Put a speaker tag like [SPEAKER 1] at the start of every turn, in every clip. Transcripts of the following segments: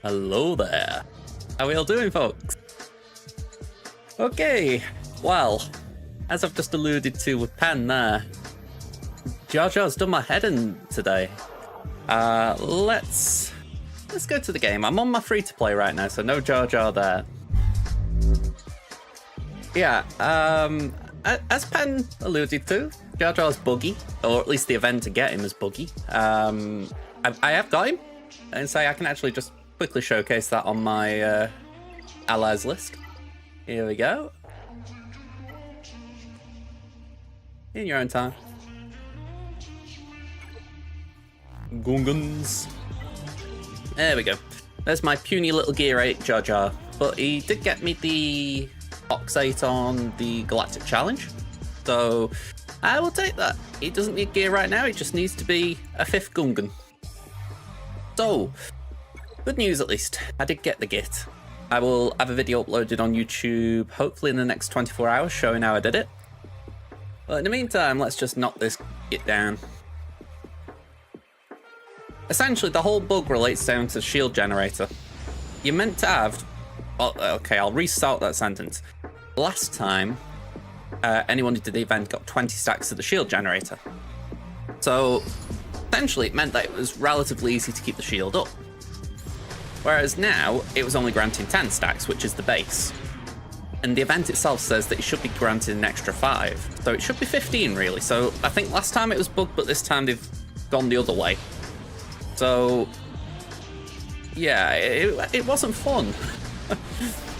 [SPEAKER 1] Hello there. How are we all doing, folks? Okay, well, as I've just alluded to with Pen there, Jar Jar's done my head in today. Let's go to the game. I'm on my free-to-play right now, so no Jar Jar there. Yeah, as Pen alluded to, Jar Jar's buggy, or at least the event to get him is buggy. I have got him, and so I can actually just quickly showcase that on my allies list. Here we go. In your own time. Gungans. There we go. There's my puny little Gear 8 Jar Jar. But he did get me the Ox 8 on the Galactic Challenge. So I will take that. He doesn't need gear right now, it just needs to be a 5th Gungan. So, good news at least. I did get the Git. I will have a video uploaded on YouTube, hopefully in the next 24 hours, showing how I did it. But in the meantime, let's just knock this Git down. Essentially, the whole bug relates down to shield generator. You're meant to have... Oh, okay, I'll restart that sentence. Last time, anyone who did the event got 20 stacks of the shield generator. So, essentially, it meant that it was relatively easy to keep the shield up. Whereas now, it was only granting 10 stacks, which is the base. And the event itself says that it should be granted an extra 5. So it should be 15, really. So I think last time it was bugged, but this time they've gone the other way. So, yeah, it wasn't fun.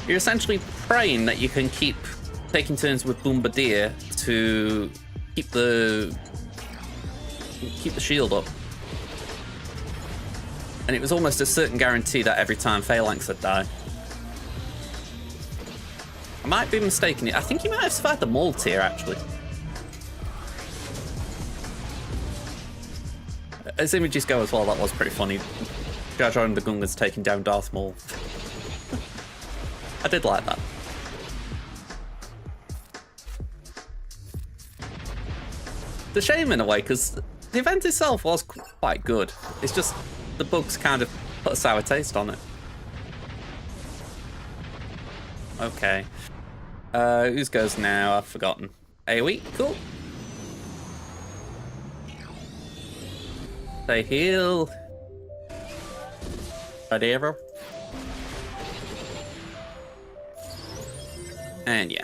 [SPEAKER 1] You're essentially praying that you can keep taking turns with Bombardier to keep the shield up. And it was almost a certain guarantee that every time Phalanx would die. I might be mistaken. I think he might have survived the Maul tier, actually. As images go as well, that was pretty funny. Jar Jar and the Gungans taking down Darth Maul. I did like that. It's a shame in a way, because the event itself was quite good. It's just the bugs kind of put a sour taste on it. Okay. Whose goes now? I've forgotten. AoE, cool. They heal. Ready, ever? And yeah.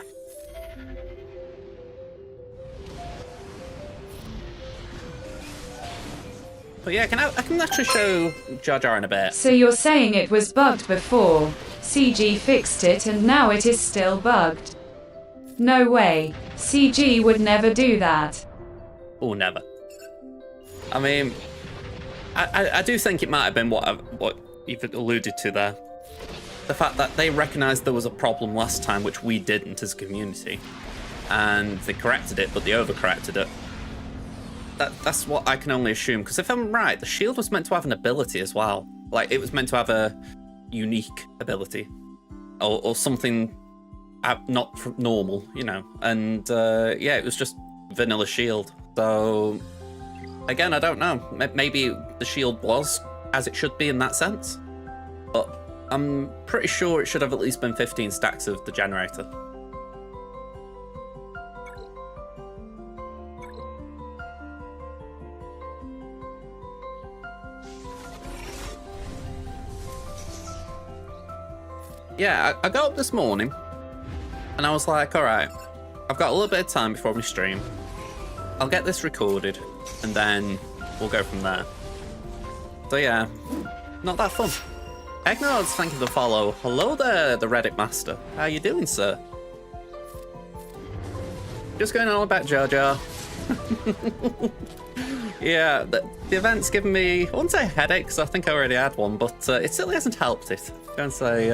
[SPEAKER 1] But yeah, I can actually show Jar Jar in a bit.
[SPEAKER 2] So you're saying it was bugged before, CG fixed it and now it is still bugged? No way. CG would never do that.
[SPEAKER 1] Oh, never. I mean, I do think it might have been what you've alluded to there. The fact that they recognised there was a problem last time, which we didn't as a community. And they corrected it, but they overcorrected it. That's what I can only assume, because if I'm right, the shield was meant to have an ability as well. Like, it was meant to have a unique ability. Or something not normal, you know. And, yeah, it was just vanilla shield. So, again, I don't know. Maybe the shield was as it should be in that sense. But I'm pretty sure it should have at least been 15 stacks of the generator. Yeah, I got up this morning and I was like, alright, I've got a little bit of time before we stream. I'll get this recorded and then we'll go from there. So yeah, not that fun. Eggnods, thank you for the follow. Hello there, the Reddit master. How you doing, sir? Just going on about Jar Jar. Yeah, the event's given me, I wouldn't say a headache, because I think I already had one, but it certainly hasn't helped it. I'm going to say,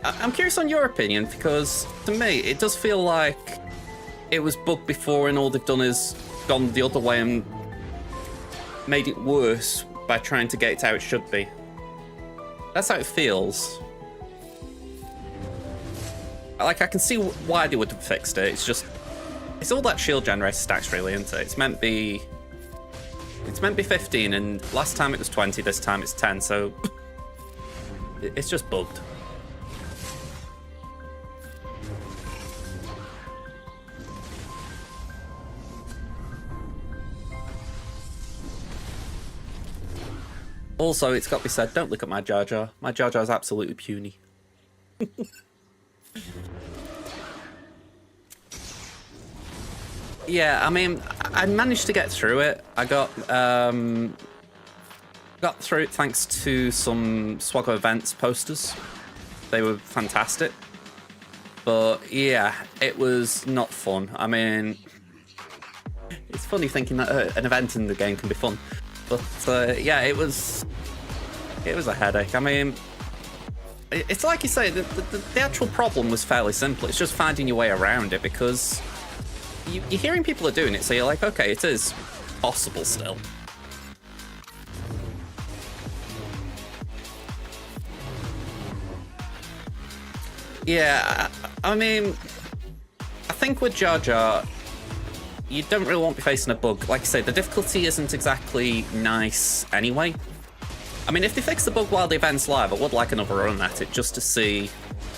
[SPEAKER 1] I'm curious on your opinion, because to me, it does feel like it was bugged before and all they've done is gone the other way and made it worse by trying to get it how it should be. That's how it feels. Like, I can see why they would have fixed it. It's just, it's all that shield generator stacks, really, isn't it? It's meant to be 15, and last time it was 20, this time it's 10, so It's just bugged. Also, it's got to be said, don't look at my Jar Jar. My Jar Jar is absolutely puny. Yeah, I mean, I managed to get through it. I got through it thanks to some SWGOH events posters. They were fantastic. But yeah, it was not fun. I mean, it's funny thinking that an event in the game can be fun. But yeah, it was a headache. I mean, it's like you say, the actual problem was fairly simple. It's just finding your way around it, because you're hearing people are doing it, so you're like, okay, it is possible still. Yeah, I mean, I think with Jar Jar, you don't really want to be facing a bug. Like I say, the difficulty isn't exactly nice anyway. I mean, if they fix the bug while the event's live, I would like another run at it just to see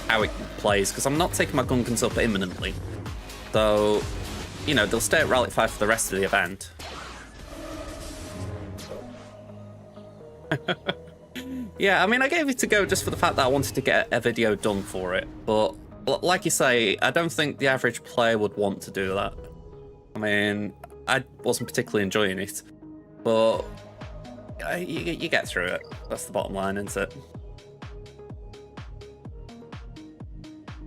[SPEAKER 1] how it plays, because I'm not taking my Gungans up imminently. So, you know, they'll stay at Relic 5 for the rest of the event. Yeah, I mean, I gave it a go just for the fact that I wanted to get a video done for it. But, like you say, I don't think the average player would want to do that. I mean, I wasn't particularly enjoying it, but you get through it. That's the bottom line, isn't it?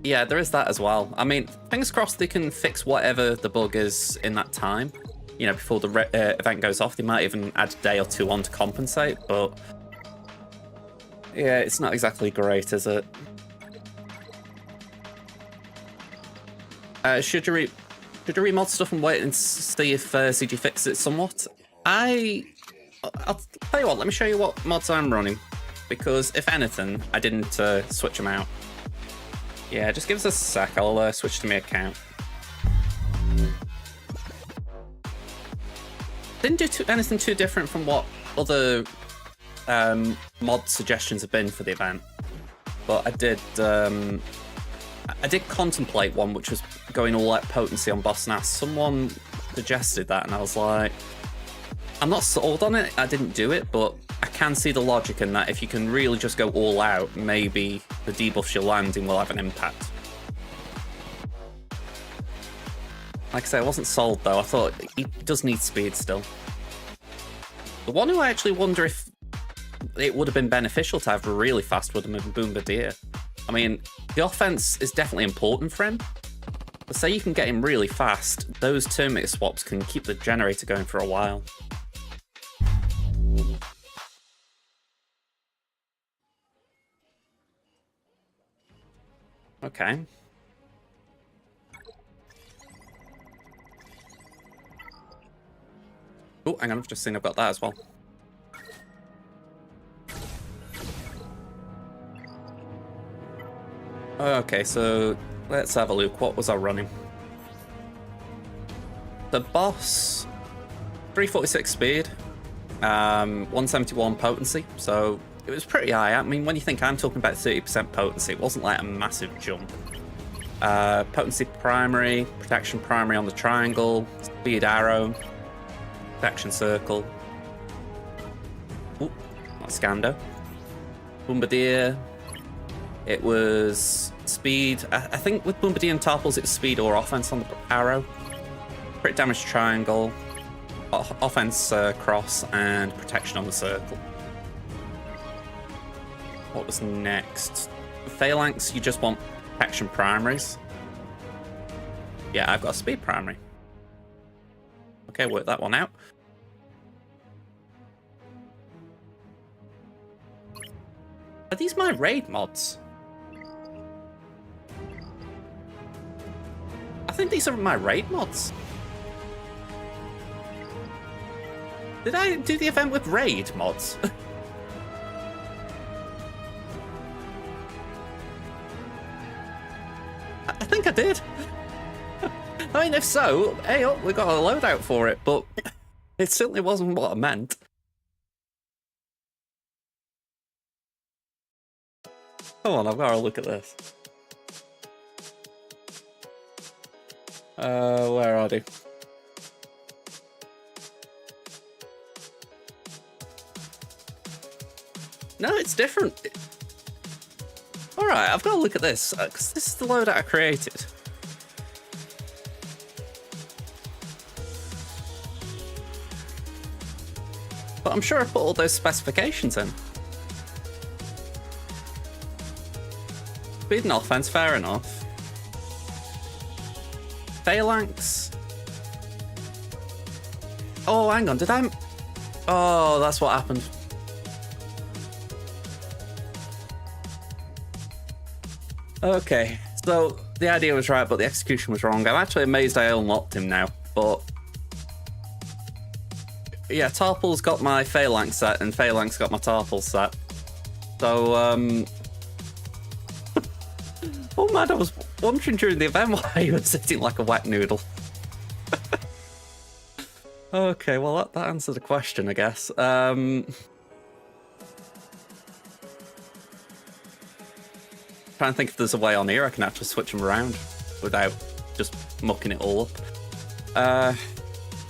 [SPEAKER 1] Yeah, there is that as well. I mean, fingers crossed they can fix whatever the bug is in that time. You know, before the event goes off. They might even add a day or two on to compensate, but yeah, it's not exactly great, is it? Should you remod stuff and wait and see if CG fixes it somewhat? I'll tell you what, let me show you what mods I'm running, because if anything, I didn't switch them out. Yeah, just give us a sec, I'll switch to my account. Didn't do anything too different from what other mod suggestions have been for the event, but I did contemplate one, which was going all out potency on Boss Nass. Someone suggested that, and I was like, I'm not sold on it. I didn't do it, but I can see the logic in that. If you can really just go all out, maybe the debuffs you're landing will have an impact. Like I say, I wasn't sold though. I thought he does need speed still. The one who I actually wonder if it would have been beneficial to have really fast would have been Bombardier. I mean, the offense is definitely important for him. But say you can get him really fast, those Terminator swaps can keep the generator going for a while. Okay. Oh, hang on, I've just seen I've got that as well. Okay, so let's have a look. What was I running? The boss, 346 speed, 171 potency, so it was pretty high. I mean, when you think I'm talking about 30% potency, it wasn't like a massive jump. Potency primary, protection primary on the triangle, speed arrow, protection circle. Ooh, not Scando. Bombardier. It was speed. I think with Bombardier and Tarpals, it was speed or offense on the arrow. Crit damage triangle, offense cross, and protection on the circle. What was next? Phalanx, you just want protection primaries. Yeah, I've got a speed primary. Okay, work that one out. Are these my raid mods? I think these are my raid mods. Did I do the event with raid mods? I think I did. I mean, if so, hey, oh, we got a loadout for it, but it certainly wasn't what I meant. Come on, I've got to look at this. Where are they? No, it's different. Alright, I've got to look at this, because this is the loadout I created. But I'm sure I put all those specifications in. Speed and offense, fair enough. Phalanx. Oh, hang on, did I... Oh, that's what happened. Okay, so the idea was right, but the execution was wrong. I'm actually amazed I unlocked him now, but... Yeah, Tarpal's got my Phalanx set, and Phalanx got my Tarpal set. So, oh man, I was wondering during the event why he was sitting like a wet noodle. Okay, well that answered the question, I guess. Trying to think if there's a way on here I can actually switch them around without just mucking it all up. I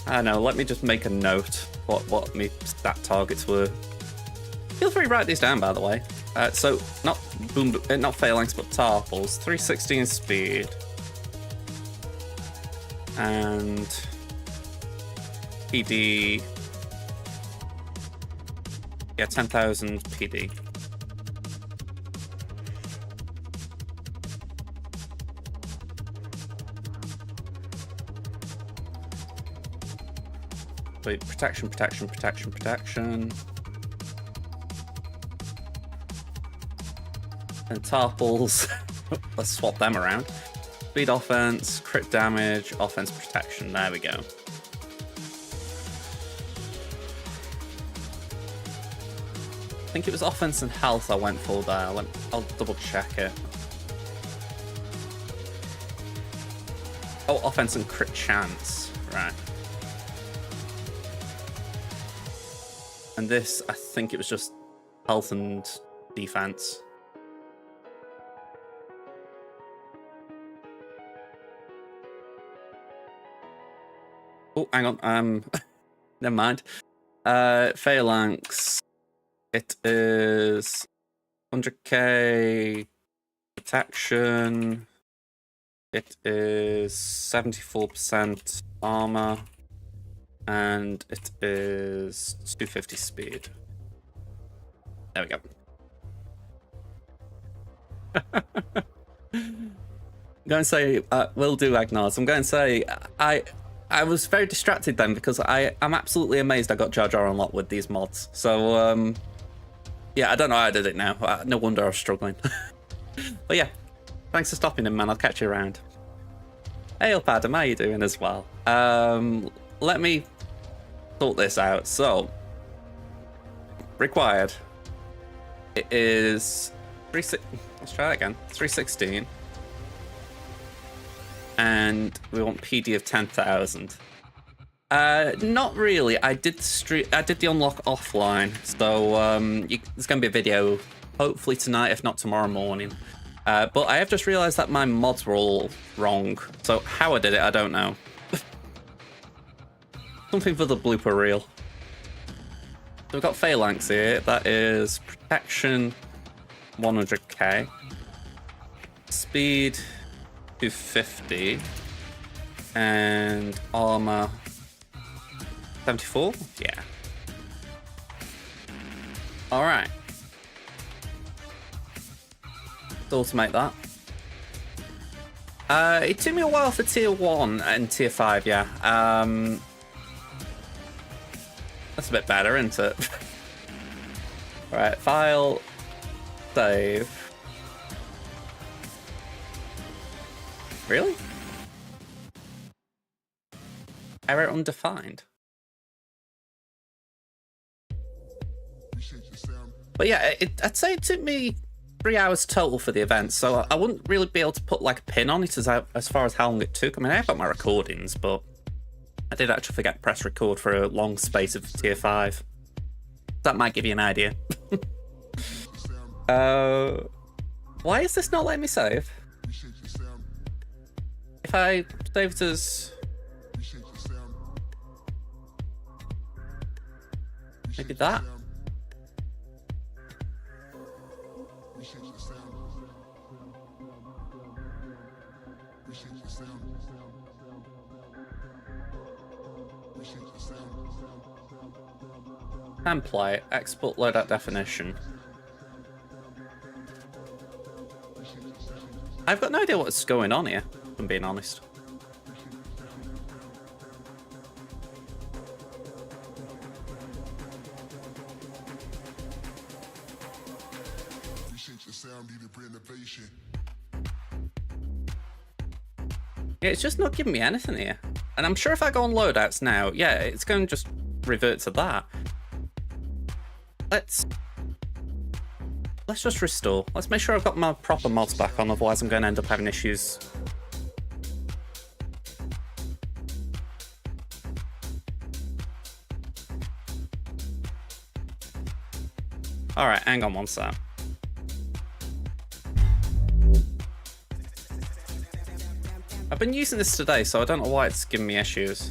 [SPEAKER 1] don't know, let me just make a note what my stat targets were. Feel free to write these down, by the way. So, not Phalanx, but Tarpals. 316 speed. And... PD... Yeah, 10,000 PD. Wait, protection. And Tarpals. Let's swap them around. Speed offense, crit damage, offense protection. There we go. I think it was offense and health I went for there. I'll double check it. Oh, offense and crit chance. Right. And this, I think it was just health and defense. Oh, hang on. Never mind. Phalanx. It is 100k protection. It is 74% armor. And it is 250 speed. There we go. I'm going to say, will do, Agnars. I'm going to say, I was very distracted then because I'm absolutely amazed I got Jar Jar unlocked with these mods. So, yeah, I don't know how I did it now. No wonder I was struggling. But yeah, thanks for stopping in, man. I'll catch you around. Hey up, Adam, how you doing as well? Let me sort this out. So, required. It is let's try that again. 316. And we want PD of 10,000. Not really. I did the unlock offline, so there's gonna be a video hopefully tonight, if not tomorrow morning. But I have just realised that my mods were all wrong. So how I did it, I don't know. Something for the blooper reel. So we've got Phalanx here. That is protection 100k, speed 250, and armor 74. Yeah. All right. Let's automate that. It took me a while for tier 1 and tier 5. Yeah. That's a bit better, isn't it? Alright, file, save. Really? Error undefined. But yeah, I'd say it took me 3 hours total for the event, so I wouldn't really be able to put like a pin on it as far as how long it took. I mean, I've got my recordings, but I did actually forget to press record for a long space of tier 5. That might give you an idea. Why is this not letting me save? If I saved as... maybe that? Template, export loadout definition. I've got no idea what's going on here, if I'm being honest. Yeah, it's just not giving me anything here. And I'm sure if I go on loadouts now, yeah, it's going to just revert to that. Let's just restore. Let's make sure I've got my proper mods back on, otherwise I'm going to end up having issues. Alright, hang on one sec. I've been using this today, so I don't know why it's giving me issues.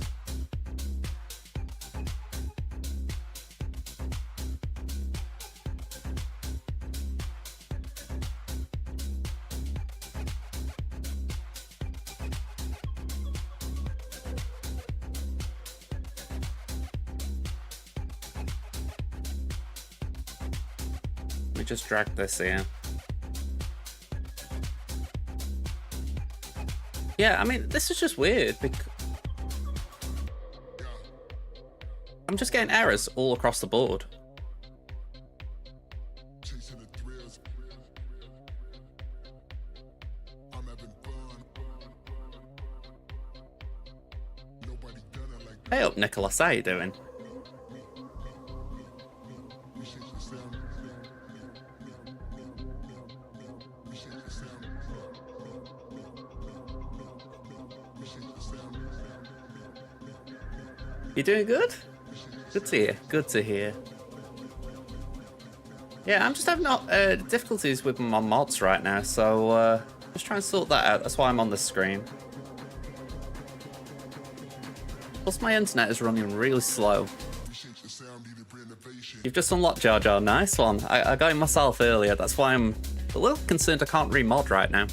[SPEAKER 1] Let me just drag this in. Yeah, I mean, this is just weird because I'm just getting errors all across the board. Hey up, Nicholas, how you doing? You doing good? Good to hear. Good to hear. Yeah, I'm just having difficulties with my mods right now, so just trying to sort that out. That's why I'm on the screen. Plus, my internet is running really slow. You've just unlocked Jar Jar. Nice one. I got it myself earlier. That's why I'm a little concerned I can't remod right now.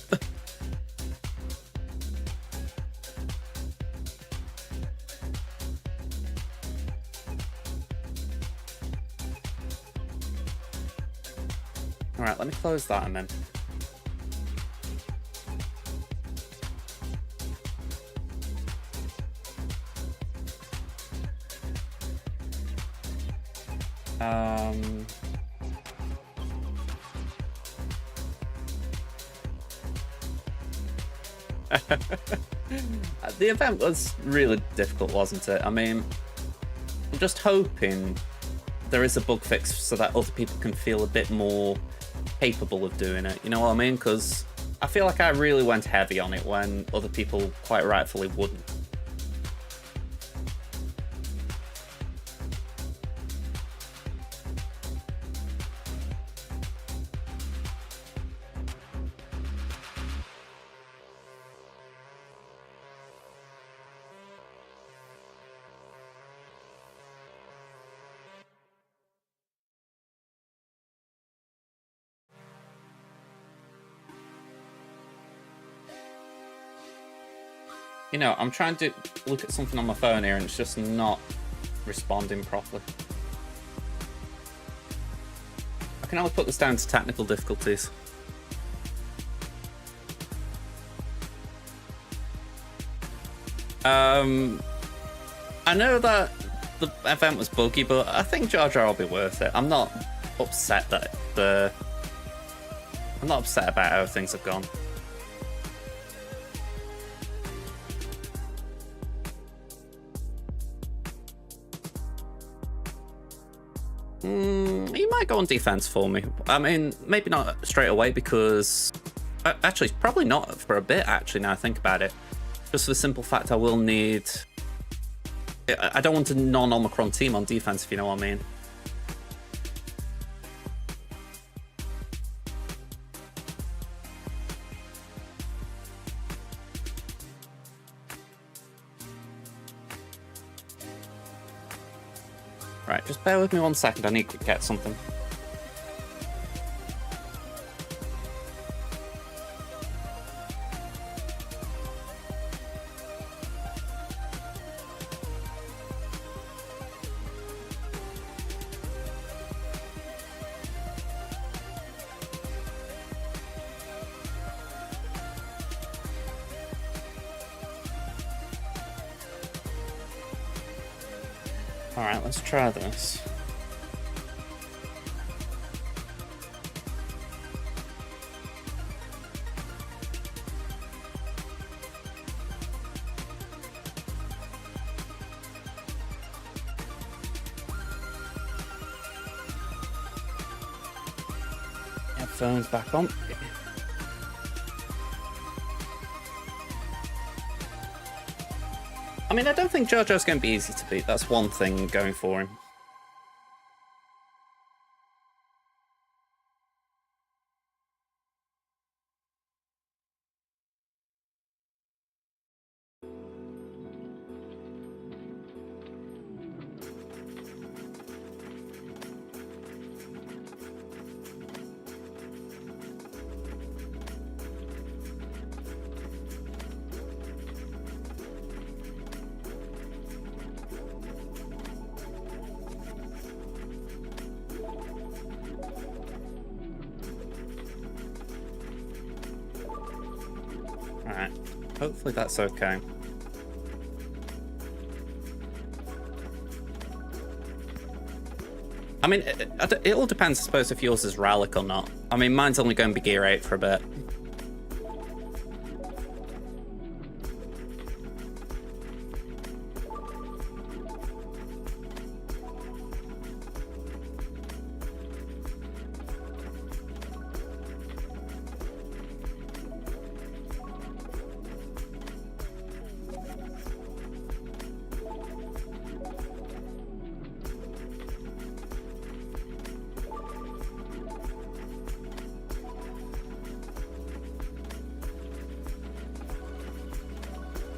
[SPEAKER 1] Alright, let me close that and then. The event was really difficult, wasn't it? I mean, I'm just hoping there is a bug fix so that other people can feel a bit more capable of doing it, you know what I mean? Because I feel like I really went heavy on it when other people quite rightfully wouldn't. You know, I'm trying to look at something on my phone here and it's just not responding properly. I can only put this down to technical difficulties. I know that the event was buggy, but I think Jar Jar will be worth it. I'm not upset that I'm not upset about how things have gone. He might go on defense for me. I mean, maybe not straight away because... Actually, probably not for a bit, actually, now I think about it. Just for the simple fact I will need... I don't want a non-Omicron team on defense, if you know what I mean. Right, just bear with me 1 second. I need to get something. Alright, let's try this. Headphones back on. I mean, I don't think JoJo's going to be easy to beat. That's one thing going for him. Alright, hopefully that's okay. I mean, it all depends, I suppose, if yours is Relic or not. I mean, mine's only going to be Gear 8 for a bit.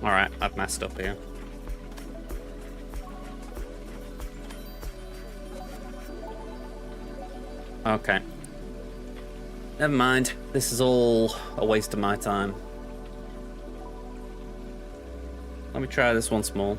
[SPEAKER 1] Alright, I've messed up here. Okay. Never mind. This is all a waste of my time. Let me try this once more.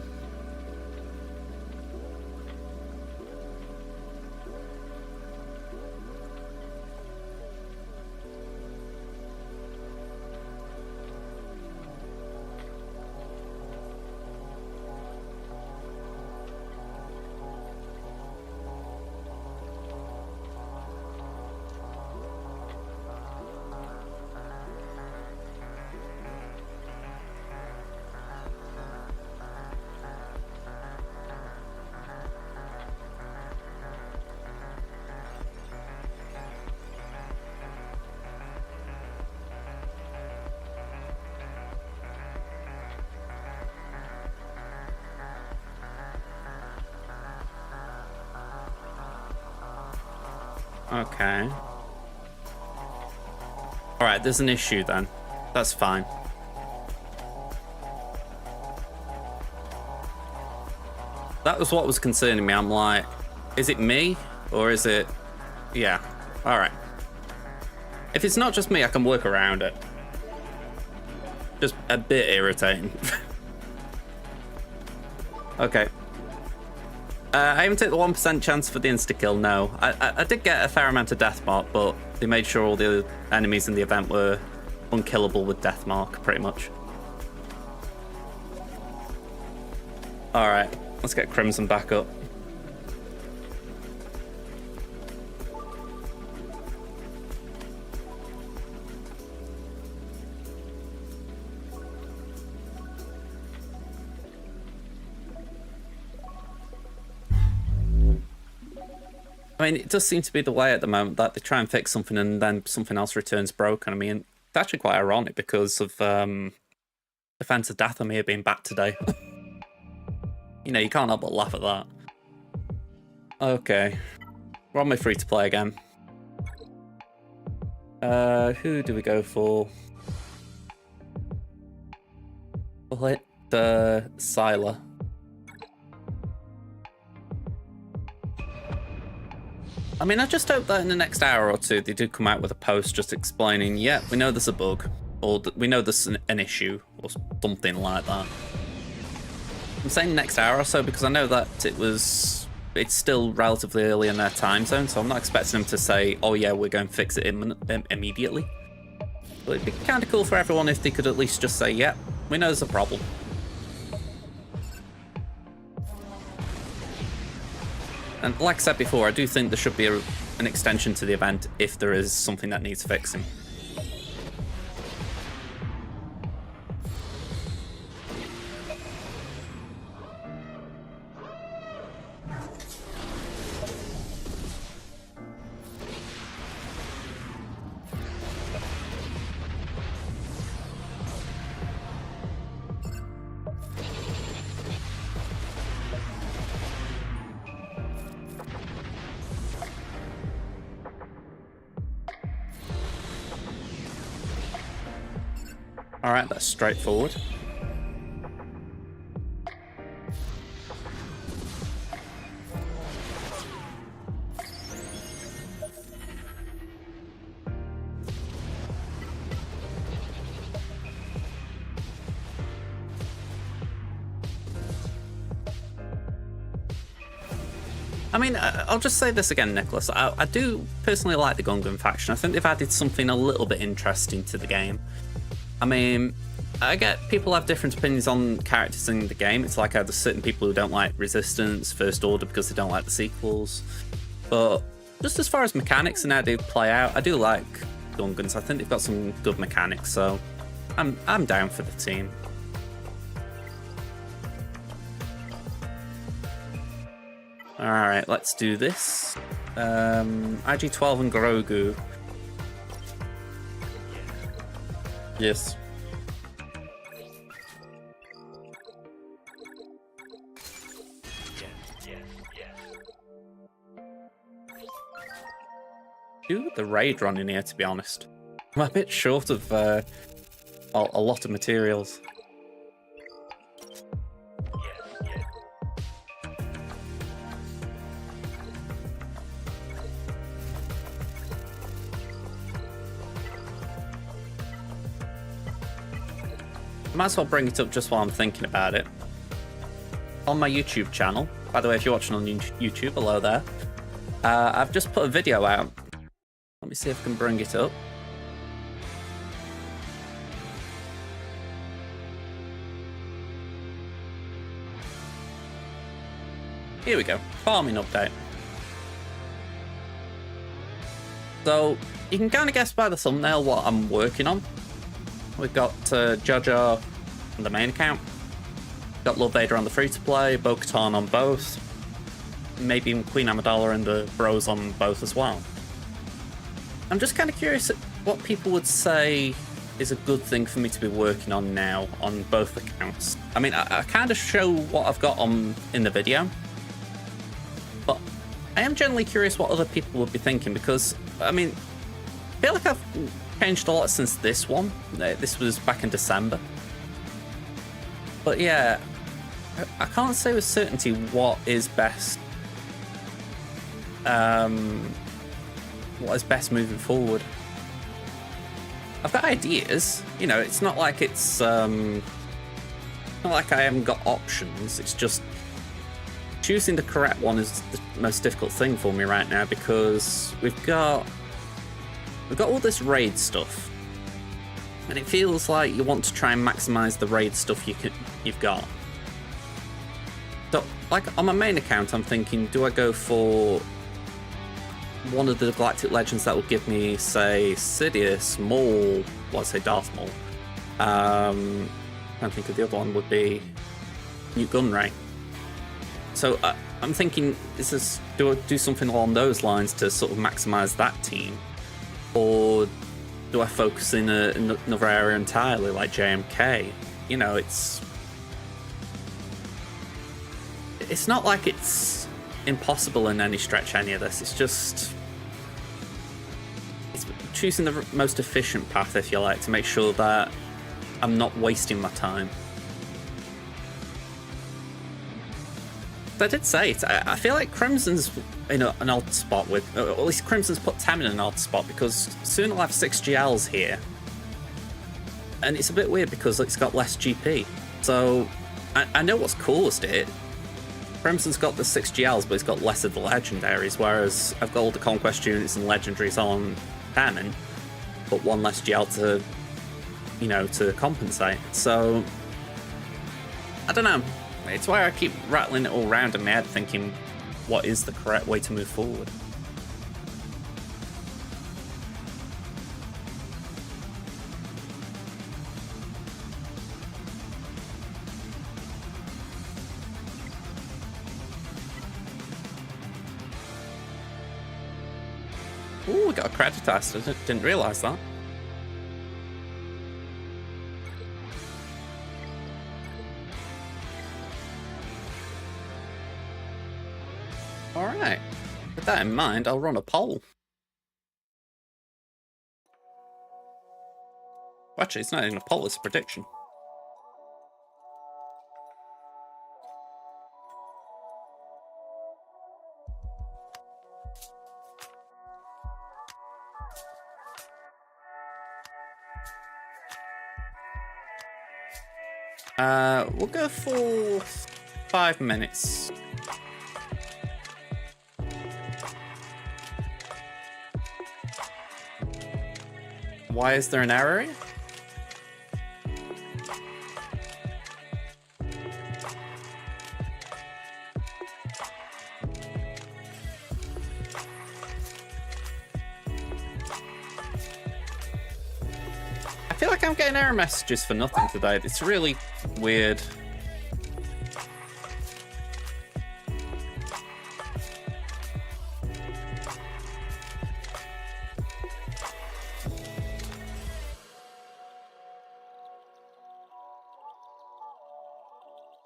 [SPEAKER 1] Okay. Alright, there's an issue then. That's fine. That was what was concerning me. I'm like, is it me? Or is it... Yeah. Alright. If it's not just me, I can work around it. Just a bit irritating. Okay. I haven't taken the 1% chance for the insta-kill, no. I did get a fair amount of Deathmark, but they made sure all the enemies in the event were unkillable with Deathmark, pretty much. Alright, let's get Crimson back up. I mean, it does seem to be the way at the moment that they try and fix something and then something else returns broken. I mean, it's actually quite ironic because of Defense of Dathomir being back today. You know, you can't help but laugh at that. Okay. We're on my free-to-play again. Who do we go for? We'll hit Syla. I mean, I just hope that in the next hour or two they do come out with a post just explaining, yeah, we know there's a bug, or we know there's an issue, or something like that. I'm saying next hour or so because I know that it's still relatively early in their time zone, so I'm not expecting them to say, oh yeah, we're going to fix it immediately. But it'd be kind of cool for everyone if they could at least just say, yeah, we know there's a problem. And like I said before, I do think there should be an extension to the event if there is something that needs fixing. Alright, that's straightforward. I mean, I'll just say this again, Nicholas. I do personally like the Gungan faction. I think they've added something a little bit interesting to the game. I mean, I get people have different opinions on characters in the game. It's like how there's certain people who don't like Resistance, First Order because they don't like the sequels. But just as far as mechanics and how they play out, I do like Gungans. I think they've got some good mechanics, so I'm down for the team. Alright, let's do this. IG-12 and Grogu. Yes. Do the raid run in here, to be honest. I'm a bit short of a lot of materials. Might as well bring it up just while I'm thinking about it. On my YouTube channel, by the way, if you're watching on YouTube, hello there. I've just put a video out. Let me see if I can bring it up. Here we go, farming update. So, you can kind of guess by the thumbnail what I'm working on. We've got Jojo on the main account, got Lord Vader on the free-to-play, Bo-Katan on both, maybe even Queen Amidala and the bros on both as well. I'm just kind of curious at what people would say is a good thing for me to be working on now on both accounts. I mean, I kind of show what I've got on in the video, but I am generally curious what other people would be thinking because, I mean, I feel like I've changed a lot since this one. This was back in December. But yeah, I can't say with certainty what is best. What is best moving forward. I've got ideas, you know, it's not like it's not like I haven't got options, it's just choosing the correct one is the most difficult thing for me right now because we've got all this raid stuff, and it feels like you want to try and maximize the raid stuff you've got. So, like on my main account, I'm thinking, do I go for one of the Galactic Legends that will give me, say, Sidious, Maul, well, I'd say Darth Maul. I don't think of the other one would be Newt Gunray. So I'm thinking, do I do something along those lines to sort of maximize that team? Or do I focus in another area entirely, like JMK? You know, it's not like it's impossible in any stretch, any of this. It's just choosing the most efficient path, if you like, to make sure that I'm not wasting my time. I did say it. I feel like Crimson's in an odd spot with, or at least Crimson's put Tam in an odd spot because soon I'll have 6 GLs here. And it's a bit weird because it's got less GP. So I know what's coolest it. Crimson's got the 6 GLs, but it's got less of the legendaries, whereas I've got all the conquest units and legendaries on Famine, but 1 less GL to, you know, to compensate. So I don't know. It's why I keep rattling it all around in my head, thinking, what is the correct way to move forward? Ooh, we got a credit test. I didn't realise that. Alright. With that in mind, I'll run a poll. Actually, it's not even a poll, it's a prediction. We'll go for 5 minutes. Why is there an error? I feel like I'm getting error messages for nothing today. It's really weird.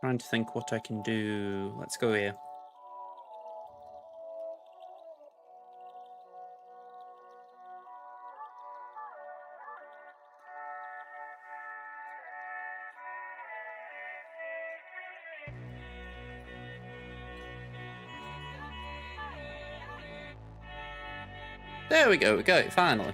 [SPEAKER 1] Trying to think what I can do. Let's go here. There we go, finally.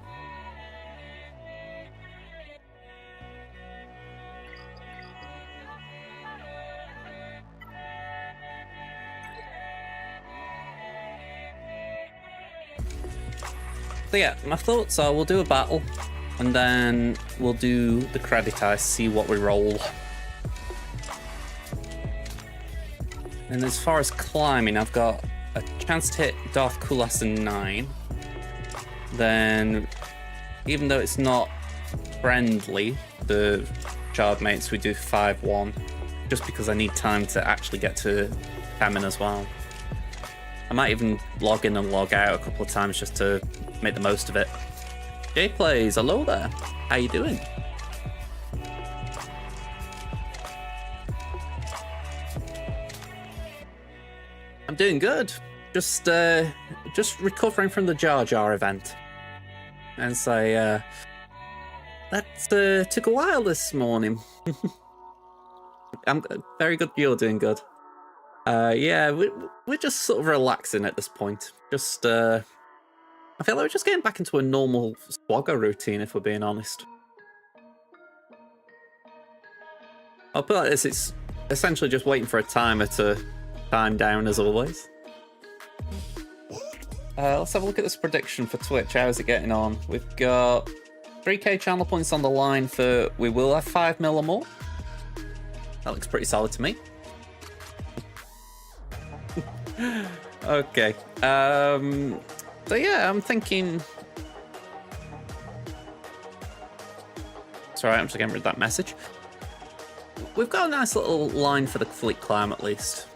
[SPEAKER 1] So yeah, my thoughts are we'll do a battle, and then we'll do the credit ice, see what we roll. And as far as climbing, I've got a chance to hit Darth Kulas in 9. Then, even though it's not friendly, the child mates, we do 5-1, just because I need time to actually get to Famine as well. I might even log in and log out a couple of times just to make the most of it. Jay Plays, hello there. How you doing? I'm doing good. Just recovering from the Jar Jar event. And so, that took a while this morning. I'm very good. You're doing good. Yeah, we're just sort of relaxing at this point. Just, I feel like we're just getting back into a normal SWGOH routine, if we're being honest. I'll put it like this, it's essentially just waiting for a timer to time down as always. Let's have a look at this prediction for Twitch. How's it getting on? We've got 3k channel points on the line for we will have 5 mil or more. That looks pretty solid to me. Okay. So yeah, I'm thinking... Sorry, I'm just getting rid of that message. We've got a nice little line for the fleet climb at least.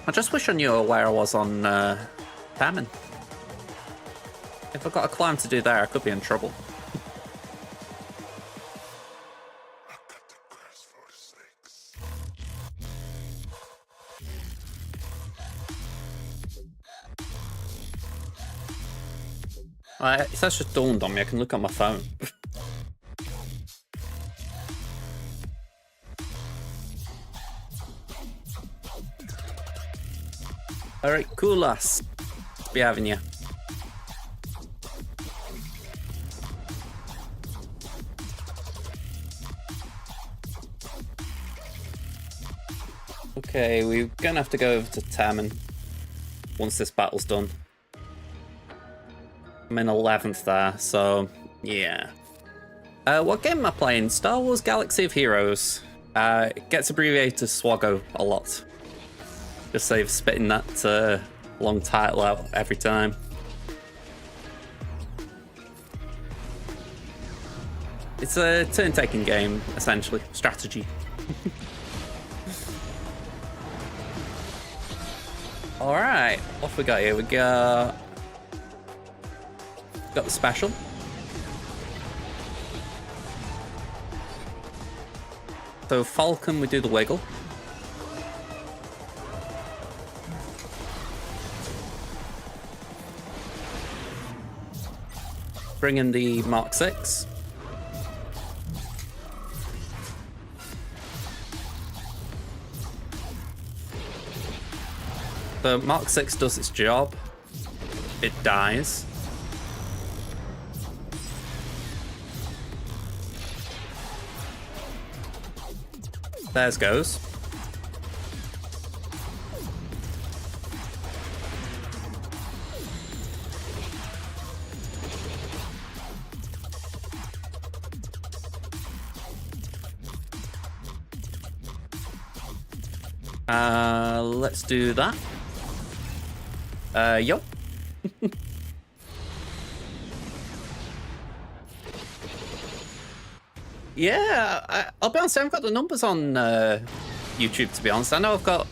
[SPEAKER 1] I just wish I knew where I was on Famine. If I've got a climb to do there, I could be in trouble. That's just dawned on me. I can look on my phone. Alright, cool lass. Be having you. Okay, we're gonna have to go over to Taman once this battle's done. I'm in 11th there, so yeah. What game am I playing? Star Wars Galaxy of Heroes. It gets abbreviated to SWGOH a lot. Just save spitting that long title out every time. It's a turn-taking game, essentially. Strategy. Alright, what we got here? We got the special. So Falcon, we do the wiggle. Bring in the Mark 6. The Mark 6 does its job. It dies. Theirs goes. Let's do that. Yup. Yeah, I'll be honest, I haven't got the numbers on YouTube, to be honest. I know I've got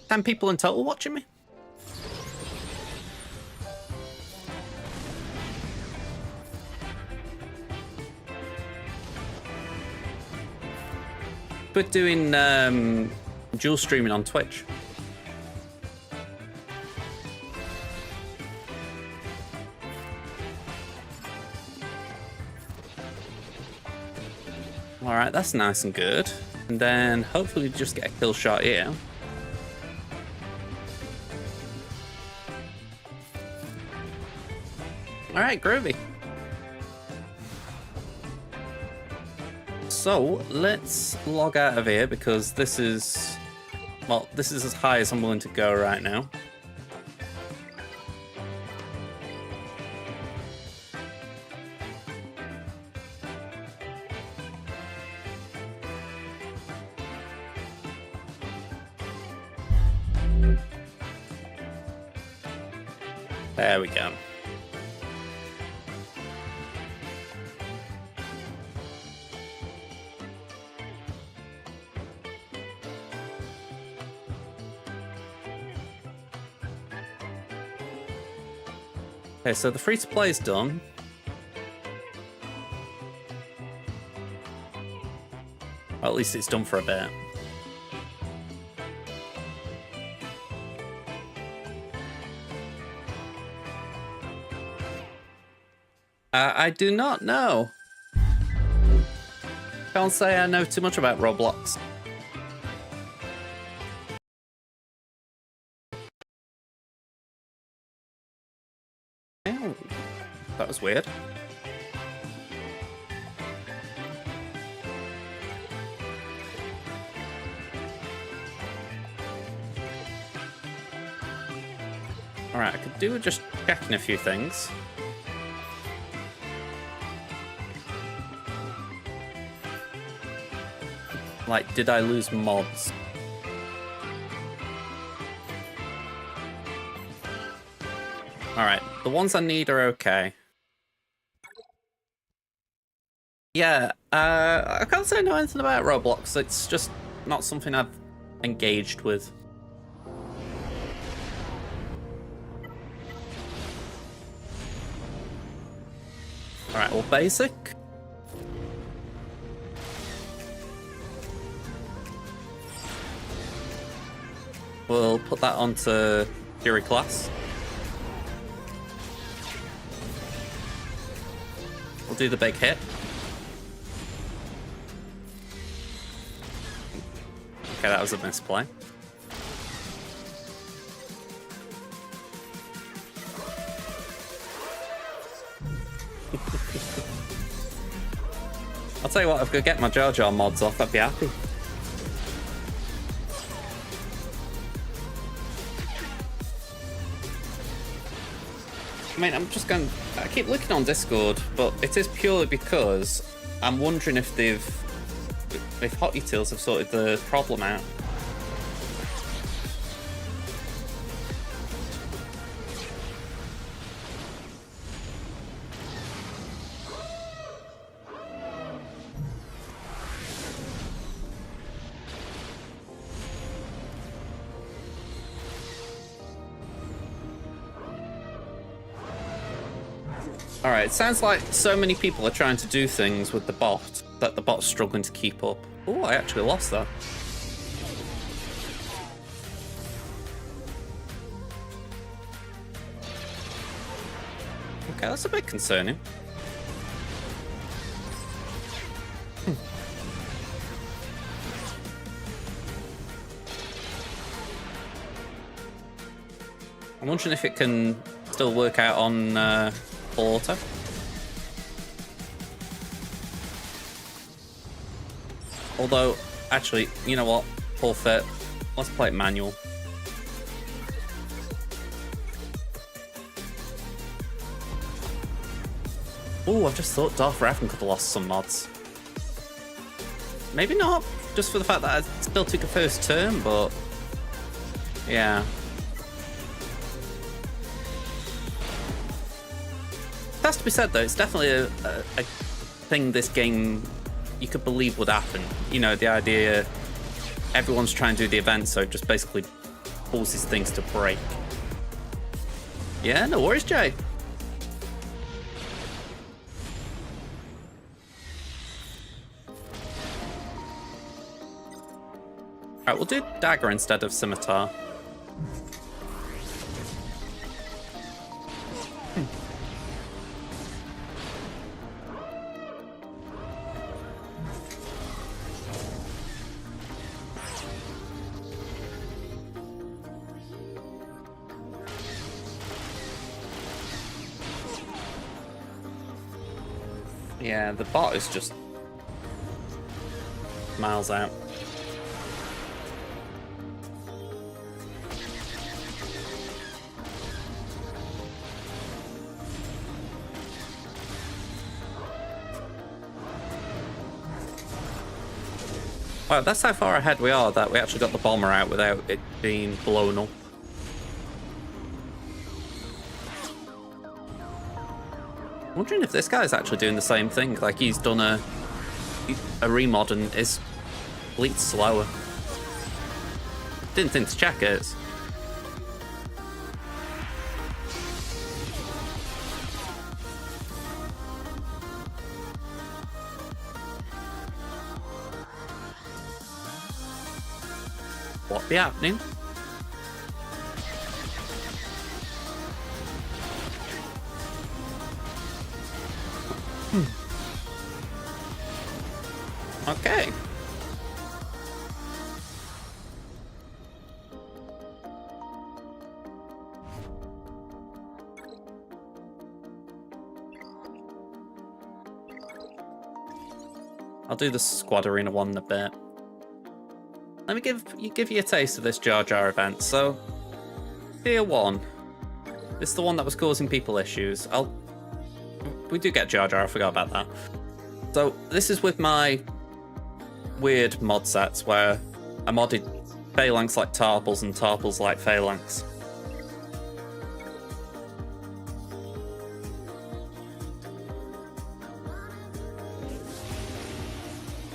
[SPEAKER 1] 10 people in total watching me. We're doing dual streaming on Twitch. Alright, that's nice and good. And then hopefully just get a kill shot here. Alright, groovy. So let's log out of here because this is, well, this is as high as I'm willing to go right now. There we go. Okay, so the free-to-play is done. Well, at least it's done for a bit. I do not know. Can't say I know too much about Roblox. Oh, that was weird. Alright, I could do with just checking a few things. Like, did I lose mods? Alright, the ones I need are okay. Yeah, I can't say I know anything about Roblox. It's just not something I've engaged with. Alright, well, basic. We'll put that onto Fury class. We'll do the big hit. Okay, that was a misplay. I'll tell you what, if I could get my Jar Jar mods off, I'd be happy. I mean, I keep looking on Discord, but it is purely because I'm wondering if Hot Utils have sorted the problem out. Alright, it sounds like so many people are trying to do things with the bot that the bot's struggling to keep up. Oh, I actually lost that. Okay, that's a bit concerning. I'm wondering if it can still work out on auto. Although, actually, you know what? Forfeit. Let's play it manual. Oh, I've just thought Darth Revan could have lost some mods. Maybe not, just for the fact that I still took a first turn, but yeah. It has to be said though, it's definitely a thing this game you could believe would happen. You know, the idea everyone's trying to do the event, so it just basically causes things to break. Yeah, no worries, Jay. Alright, we'll do dagger instead of scimitar. Yeah, the bot is just miles out. Wow, that's how far ahead we are that we actually got the bomber out without it being blown up. I'm wondering if this guy's actually doing the same thing, like he's done a remod and his bleed's slower. Didn't think to check it. What be happening? Okay. I'll do the squad arena one in a bit. Let me give you a taste of this Jar Jar event. So, tier 1. This is the one that was causing people issues. We do get Jar Jar, I forgot about that. So, this is with my weird mod sets where I modded phalanx like Tarpals and Tarpals like phalanx.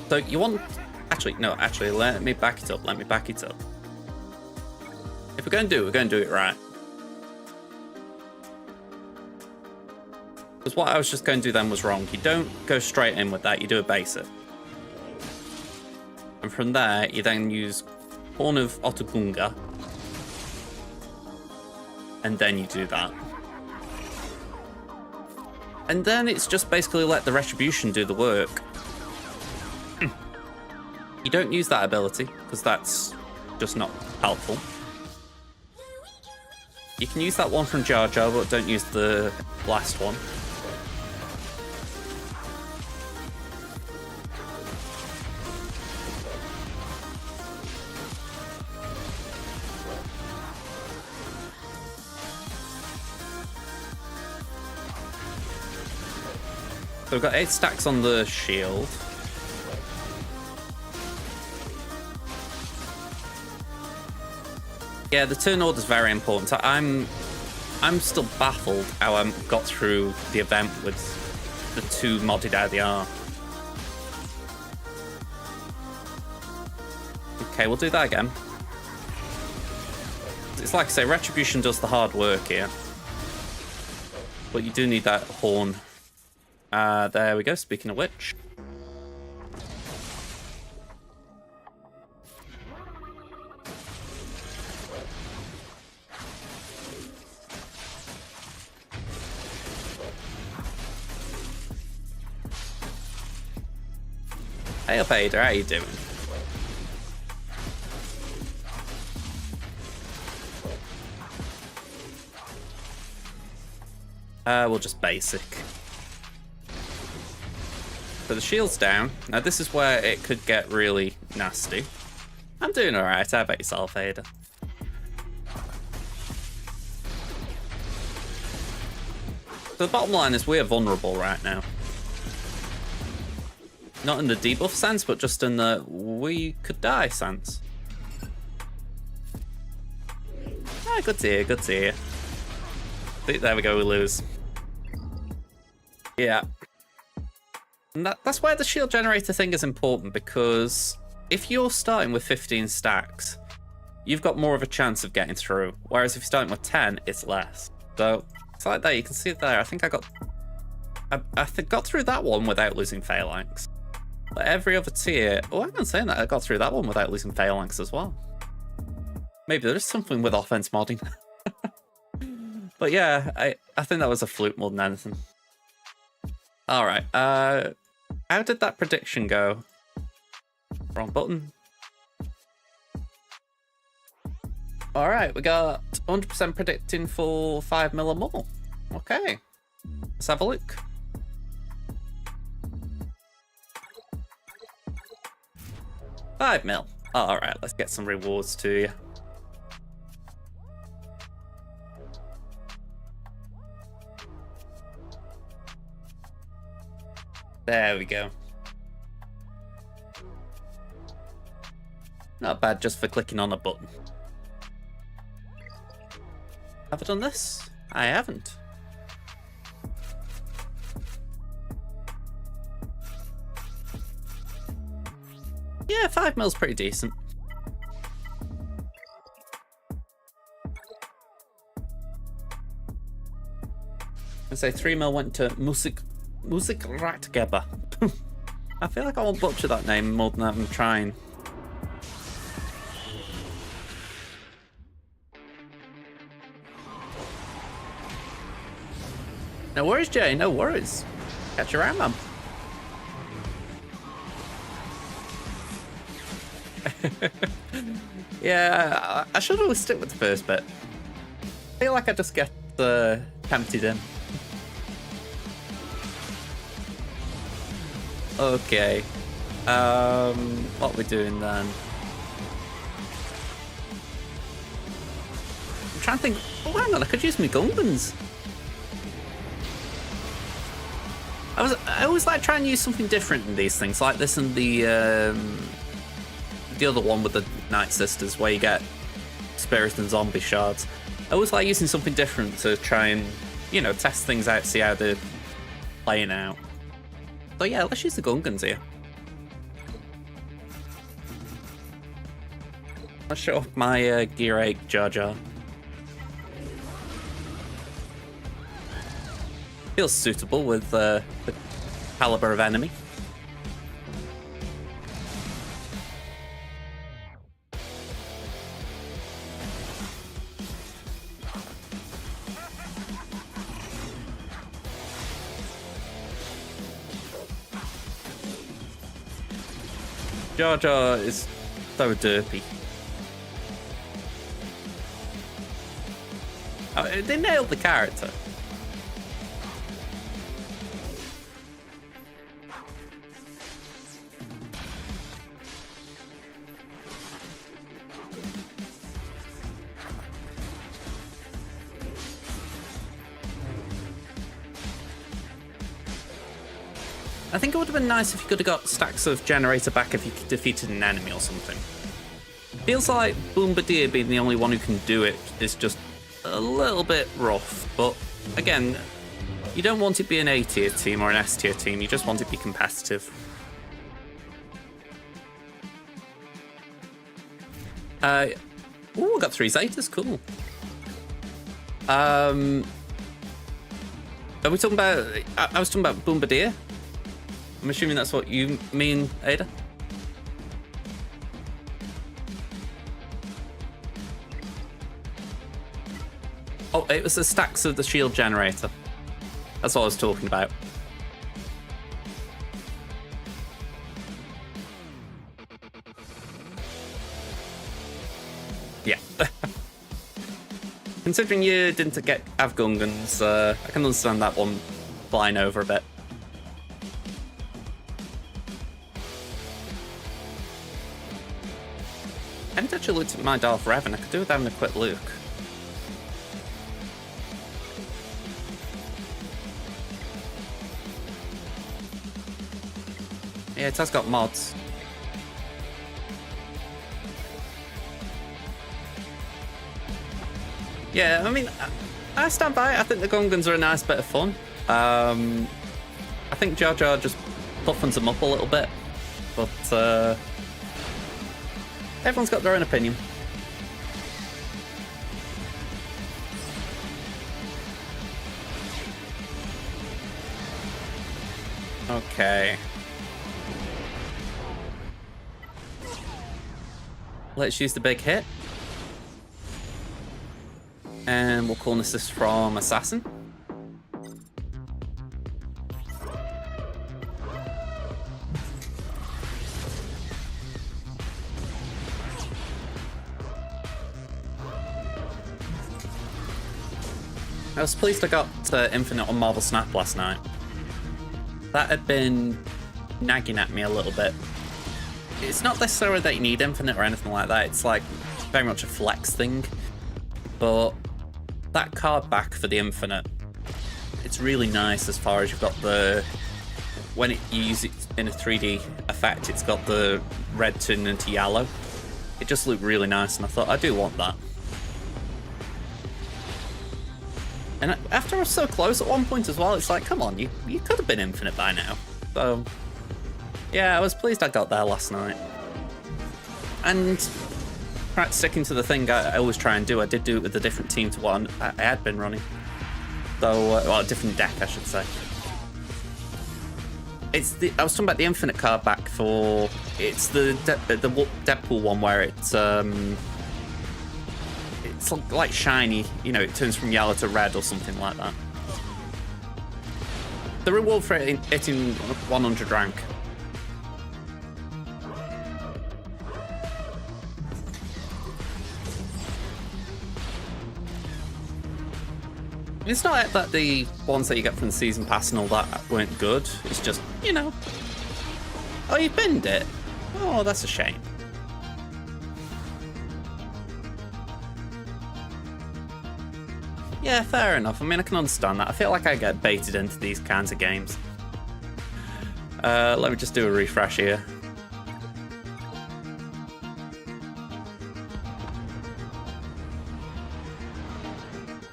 [SPEAKER 1] So you want... Actually, let me back it up. If we're going to do it, we're going to do it right. Because what I was just going to do then was wrong. You don't go straight in with that, you do a basic. And from there, you then use Horn of Otogunga. And then you do that. And then it's just basically let the Retribution do the work. You don't use that ability, because that's just not helpful. You can use that one from Jar Jar, but don't use the last one. So we've got 8 stacks on the shield. Yeah, the turn order is very important. I'm still baffled how I got through the event with the 2 modded IDR. Okay, we'll do that again. It's like I say, Retribution does the hard work here. But you do need that horn. There we go, speaking of which. Hey up, Ada, how you doing? We'll just basic. So the shield's down. Now this is where it could get really nasty. I'm doing alright, how about yourself, Ada? So the bottom line is we're vulnerable right now. Not in the debuff sense, but just in the we could die sense. Ah, good to hear, good to hear. There we go, we lose. Yeah. And that's where the shield generator thing is important, because if you're starting with 15 stacks, you've got more of a chance of getting through. Whereas if you're starting with 10, it's less. So it's like that, you can see it there. I think I got through that one without losing phalanx. But every other tier, oh, I'm not saying that I got through that one without losing phalanx as well. Maybe there's something with offense modding. But yeah, I think that was a fluke more than anything. All right, how did that prediction go? Wrong button. All right, we got 100% predicting for 5 mil or more. Okay, let's have a look. $5 mil. All right, let's get some rewards to you. There we go. Not bad just for clicking on a button. Have I done this? I haven't. Yeah, 5 mil's pretty decent. I say 3 mil went to Musik Ratgeber. I feel like I won't butcher that name more than I'm trying. No worries, Jay, no worries. Catch you around, man. Yeah, I should always stick with the first bit. I feel like I just get tempted in. Okay. What are we doing then? I'm trying to think. Oh, hang on, I could use my Gungans. I always like trying to use something different in these things, like this and the other one with the Night Sisters, where you get spirit and zombie shards. I always like using something different to try and, you know, test things out, see how they're playing out. So yeah, let's use the Gungans here. Let's show off my Gear 8 Jar Jar. Feels suitable with the caliber of enemy. Jar Jar is so derpy. Oh, they nailed the character. I think it would have been nice if you could have got stacks of generator back if you defeated an enemy or something. Feels like Bombardier being the only one who can do it is just a little bit rough, but again, you don't want it to be an A tier team or an S tier team, you just want it to be competitive. Ooh, I got 3 Zetas, cool. Are we talking about, I was talking about Bombardier? I'm assuming that's what you mean, Ada? Oh, it was the stacks of the shield generator. That's what I was talking about. Yeah. Considering you didn't have Gungans, I can understand that one flying over a bit. I haven't actually looked at my Darth Revan. I could do with having a quick look. Yeah, it has got mods. Yeah, I mean, I stand by it. I think the Gungans are a nice bit of fun. I think Jar Jar just buffens them up a little bit. But, everyone's got their own opinion. Okay. Let's use the big hit. And we'll call an assist from Assassin. I was pleased I got Infinite on Marvel Snap last night. That had been nagging at me a little bit. It's not necessarily that you need Infinite or anything like that, it's like very much a flex thing. But that card back for the Infinite, it's really nice as far as you've got the... When you use it in a 3D effect, it's got the red turning into yellow. It just looked really nice and I thought, I do want that. And after I was so close at one point as well, it's like, come on, you could have been Infinite by now. So, yeah, I was pleased I got there last night. And sticking to the thing I always try and do, I did do it with a different team to what I had been running. So, well, a different deck, I should say. I was talking about the Infinite card back for... It's the Deadpool one where it's like shiny, you know, it turns from yellow to red or something like that. The reward for hitting 100 rank. It's not that the ones that you get from the season pass and all that weren't good, it's just, you know... Oh, you binned it? Oh, that's a shame. Yeah, fair enough. I mean, I can understand that. I feel like I get baited into these kinds of games. Let me just do a refresh here.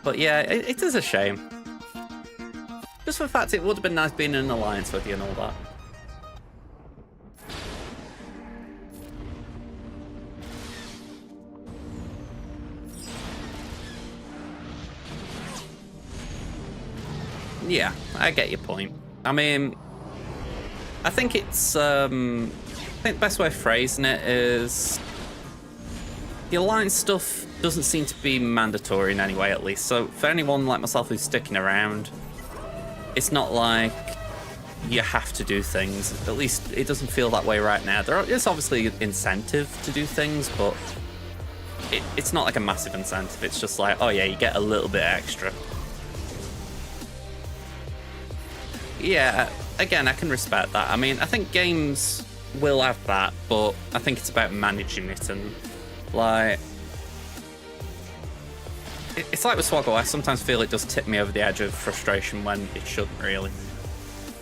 [SPEAKER 1] But yeah, it is a shame. Just for the fact it would have been nice being in an alliance with you and all that. Yeah, I get your point. I mean, I think it's, I think the best way of phrasing it is the alliance stuff doesn't seem to be mandatory in any way, at least. So for anyone like myself who's sticking around, it's not like you have to do things. At least it doesn't feel that way right now. There is obviously incentive to do things, but it's not like a massive incentive. It's just like, oh yeah, you get a little bit extra. Yeah, again, I can respect that. I mean, I think games will have that, but I think it's about managing it and, like... It's like with SWGOH, I sometimes feel it does tip me over the edge of frustration when it shouldn't really.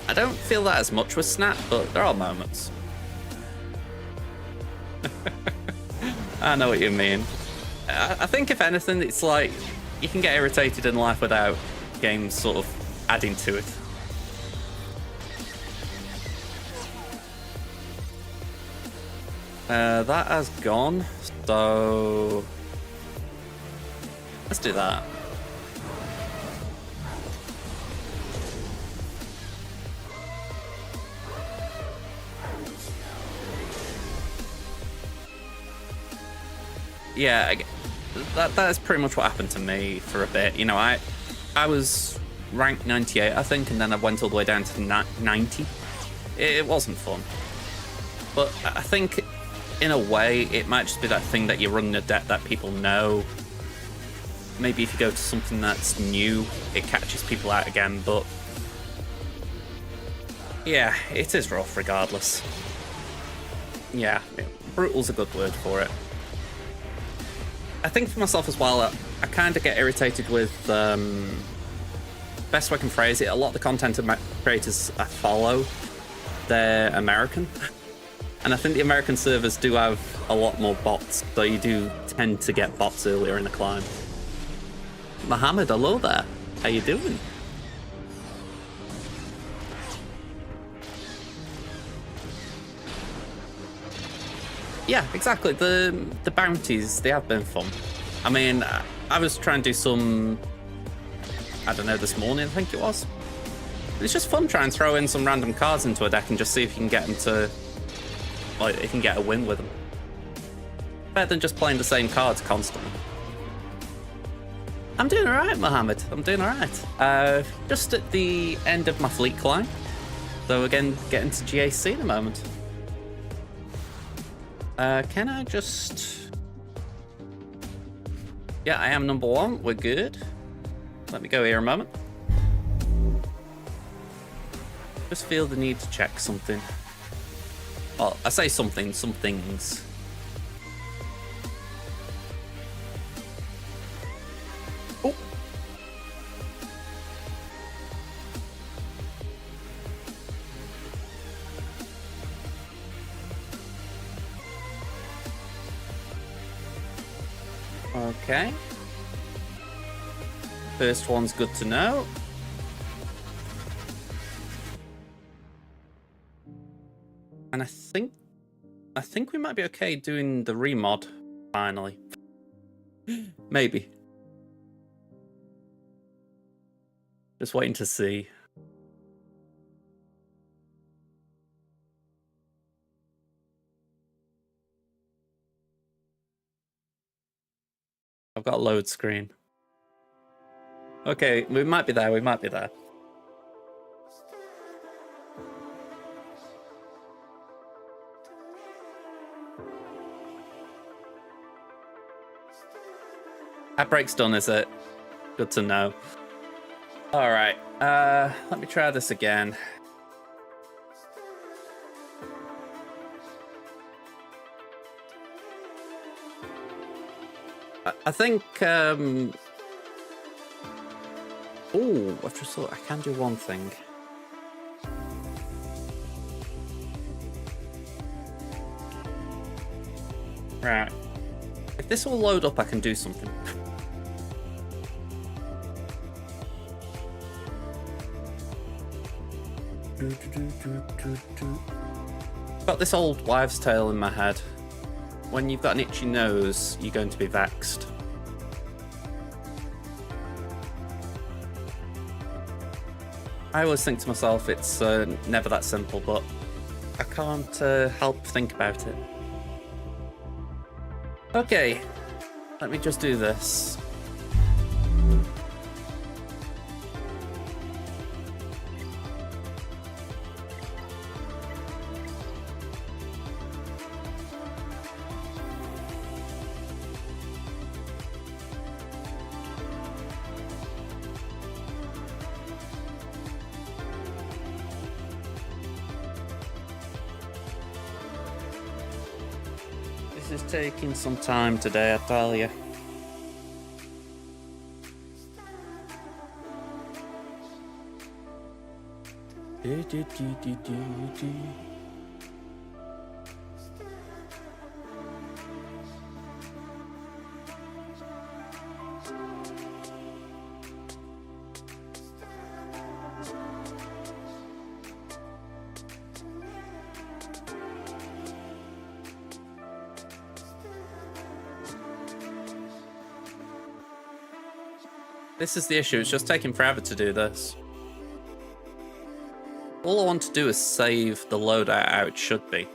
[SPEAKER 1] I don't feel that as much with Snap, but there are moments. I know what you mean. I think if anything, it's like you can get irritated in life without games sort of adding to it. That has gone, so let's do that. Yeah, that is pretty much what happened to me for a bit. You know, I was ranked 98, I think, and then I went all the way down to 90. It wasn't fun. But I think, in a way, it might just be that thing that you're running a deck that people know. Maybe if you go to something that's new, it catches people out again, but yeah, it is rough regardless. Yeah, brutal's a good word for it. I think for myself as well, I kind of get irritated with, best way I can phrase it, a lot of the content creators I follow, they're American. And I think the American servers do have a lot more bots, so you do tend to get bots earlier in the climb. Mohammed, hello there. How you doing? Yeah, exactly. The bounties, they have been fun. I mean, I was trying to do some, I don't know, this morning, I think it was. It's just fun trying to throw in some random cards into a deck and just see if you can get them to, like, you can get a win with them. Better than just playing the same cards constantly. I'm doing alright, Mohammed. I'm doing alright. Just at the end of my fleet climb. So again, getting to GAC in a moment. Can I just... Yeah, I am number 1. We're good. Let me go here a moment. Just feel the need to check something. Well, I say something, some things. Oh. Okay. First one's good to know. And I think we might be okay doing the remod finally. Maybe. Just waiting to see. I've got a load screen. Okay, we might be there, we might be there. That break's done, is it? Good to know. Alright, let me try this again. I think, oh, I just thought I can do one thing. Right. If this will load up, I can do something. Got this old wives' tale in my head. When you've got an itchy nose, you're going to be vexed. I always think to myself, it's never that simple, but I can't help think about it. Okay, let me just do this. This is taking some time today, I tell you. This is the issue, it's just taking forever to do this. All I want to do is save the loadout how it should be.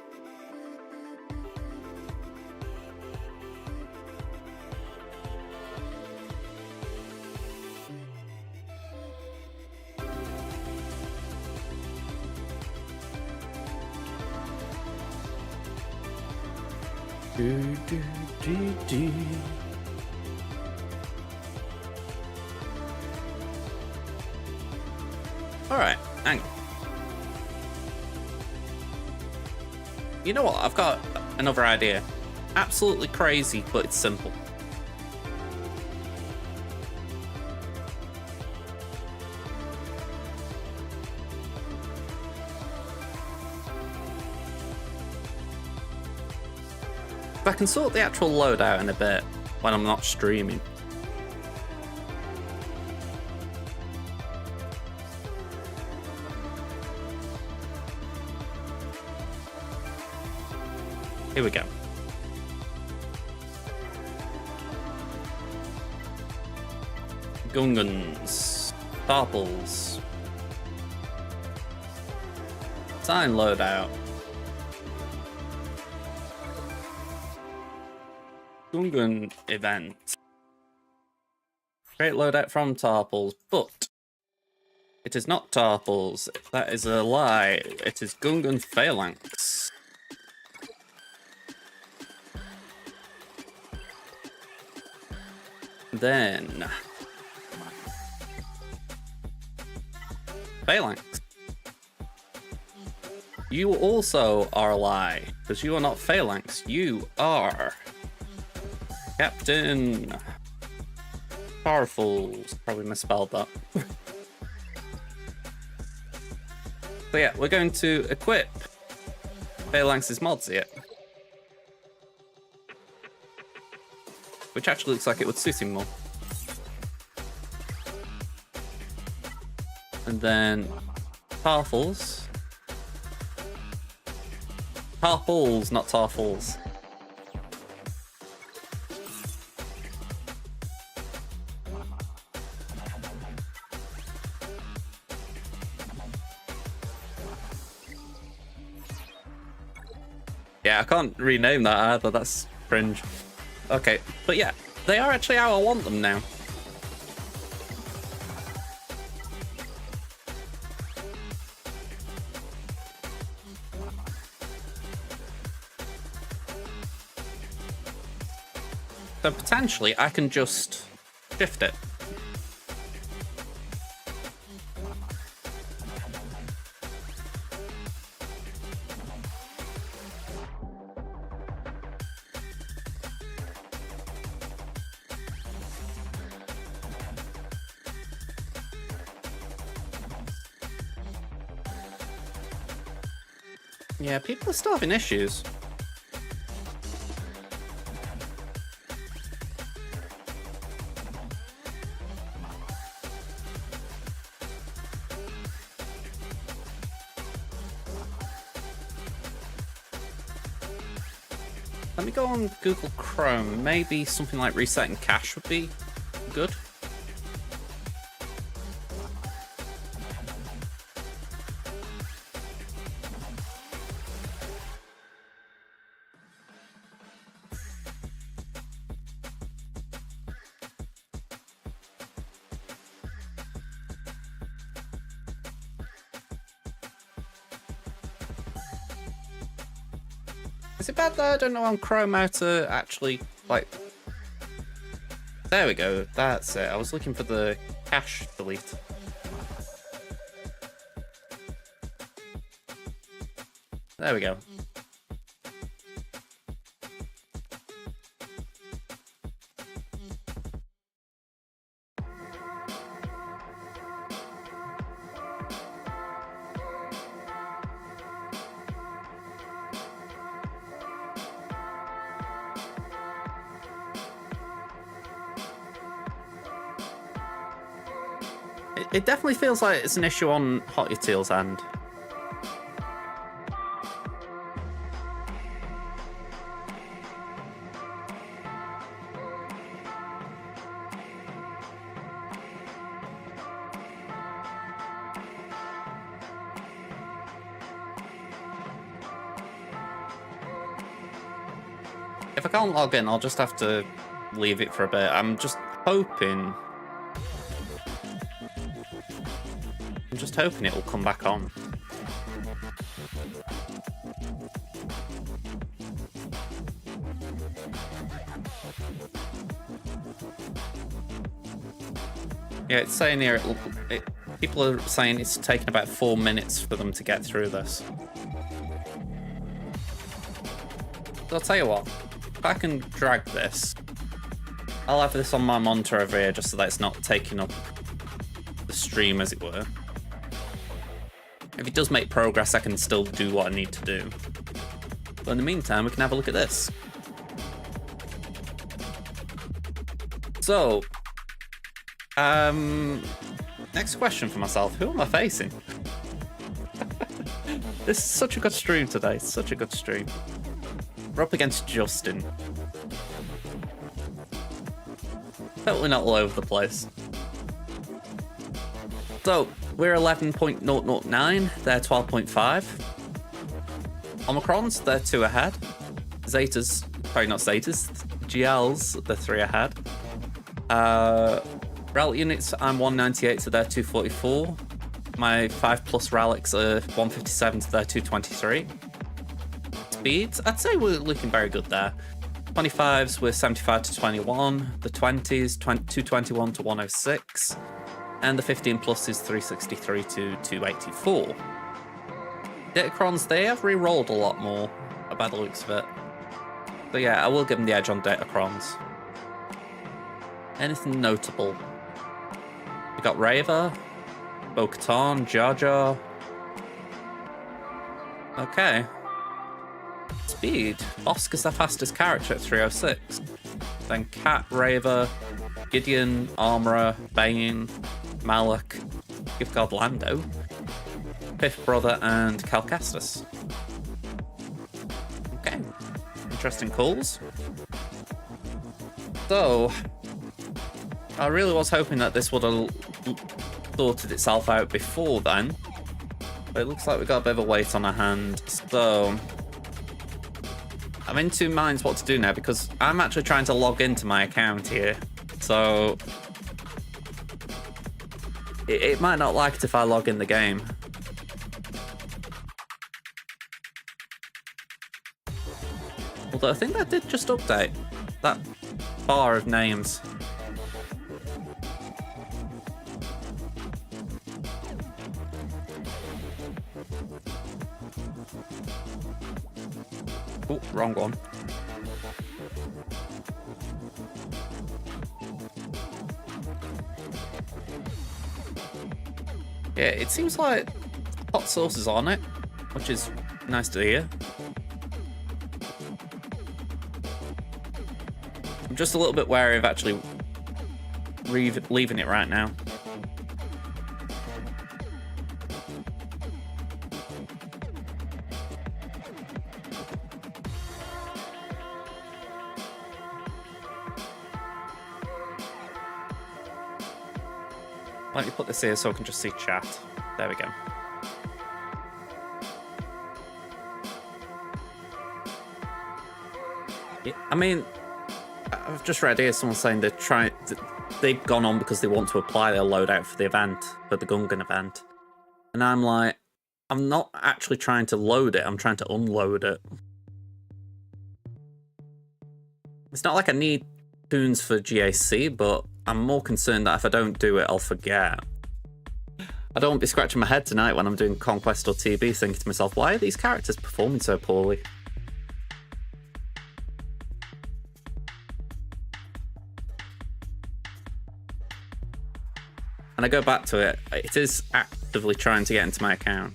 [SPEAKER 1] Alright, hang on. You know what? I've got another idea. Absolutely crazy, but it's simple. If I can sort the actual loadout in a bit when I'm not streaming. Here we go. Gungans. Tarples. Sign loadout. Gungan event. Great loadout from Tarples, but it is not Tarples. That is a lie. It is Gungan Phalanx. Then Phalanx. You also are a lie, because you are not Phalanx. You are Captain Powerfuls. Probably misspelled that. So yeah, we're going to equip Phalanx's mods here. Which actually looks like it would suit him more. And then Tarfles. Tarples, not Tarfles. Yeah, I can't rename that either, that's cringe. Okay, but yeah, they are actually how I want them now. So potentially I can just shift it. Yeah, people are still having issues. Let me go on Google Chrome. Maybe something like resetting cache would be good. Is it bad that I don't know on Chrome how to actually, like... There we go, that's it. I was looking for the cache delete. There we go. It definitely feels like it's an issue on Hot Teal's end. If I can't log in, I'll just have to leave it for a bit. I'm just hoping it will come back on. Yeah, it's saying here, people are saying it's taken about 4 minutes for them to get through this. So I'll tell you what, if I can drag this, I'll have this on my monitor over here just so that it's not taking up the stream, as it were. If it does make progress, I can still do what I need to do. But in the meantime, we can have a look at this. So, next question for myself. Who am I facing? This is such a good stream today. Such a good stream. We're up against Justin. Totally not all over the place. So, we're 11.009, they're 12.5. Omicrons, they're 2 ahead. Zetas, sorry, not Zetas, GLs, they're 3 ahead. Relic units, I'm 198, so they're 244. My 5+ relics are 157, so they're 223. Speeds, I'd say we're looking very good there. 25s, we're 75 to 21. The 20s, 221 to 106. And the 15+ is 363 to 284. Datacrons, they have re-rolled a lot more, by the looks of it. So yeah, I will give them the edge on Datacrons. Anything notable? We got Raver, Bo-Katan, Jar Jar. Okay. Speed, Oscar's the fastest character at 306. Then Cat, Raver, Gideon, Armorer, Bane, Malak, Gift God Lando, Fifth Brother, and Calcastus. Okay, interesting calls. So, I really was hoping that this would have sorted itself out before then, but it looks like we got a bit of a weight on our hand. So, I'm in two minds what to do now because I'm actually trying to log into my account here. So, it might not like it if I log in the game. Although I think that did just update that bar of names. Oh, wrong one. Yeah, it seems like hot sauce is on it, which is nice to hear. I'm just a little bit wary of actually leaving it right now. Let me put this here so I can just see chat. There we go. Yeah, I mean, I've just read here someone saying they've gone on because they want to apply their loadout for the event, for the Gungan event. And I'm like, I'm not actually trying to load it, I'm trying to unload it. It's not like I need tunes for GAC, but I'm more concerned that if I don't do it, I'll forget. I don't want to be scratching my head tonight when I'm doing Conquest or TB thinking to myself, why are these characters performing so poorly? And I go back to it, it is actively trying to get into my account.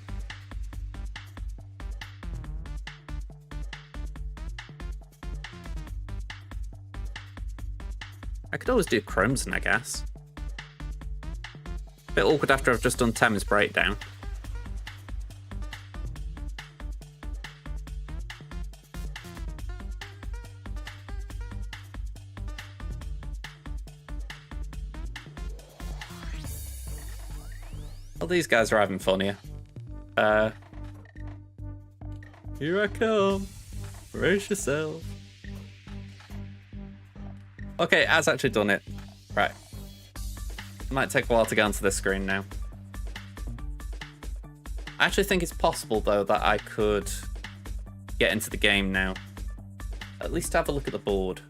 [SPEAKER 1] I could always do Crimson, I guess. Bit awkward after I've just done Thames breakdown. Well, these guys are having fun here. Here I come. Brace yourself. Okay, it has actually done it. Right. Might take a while to get onto this screen now. I actually think it's possible, though, that I could get into the game now. At least have a look at the board.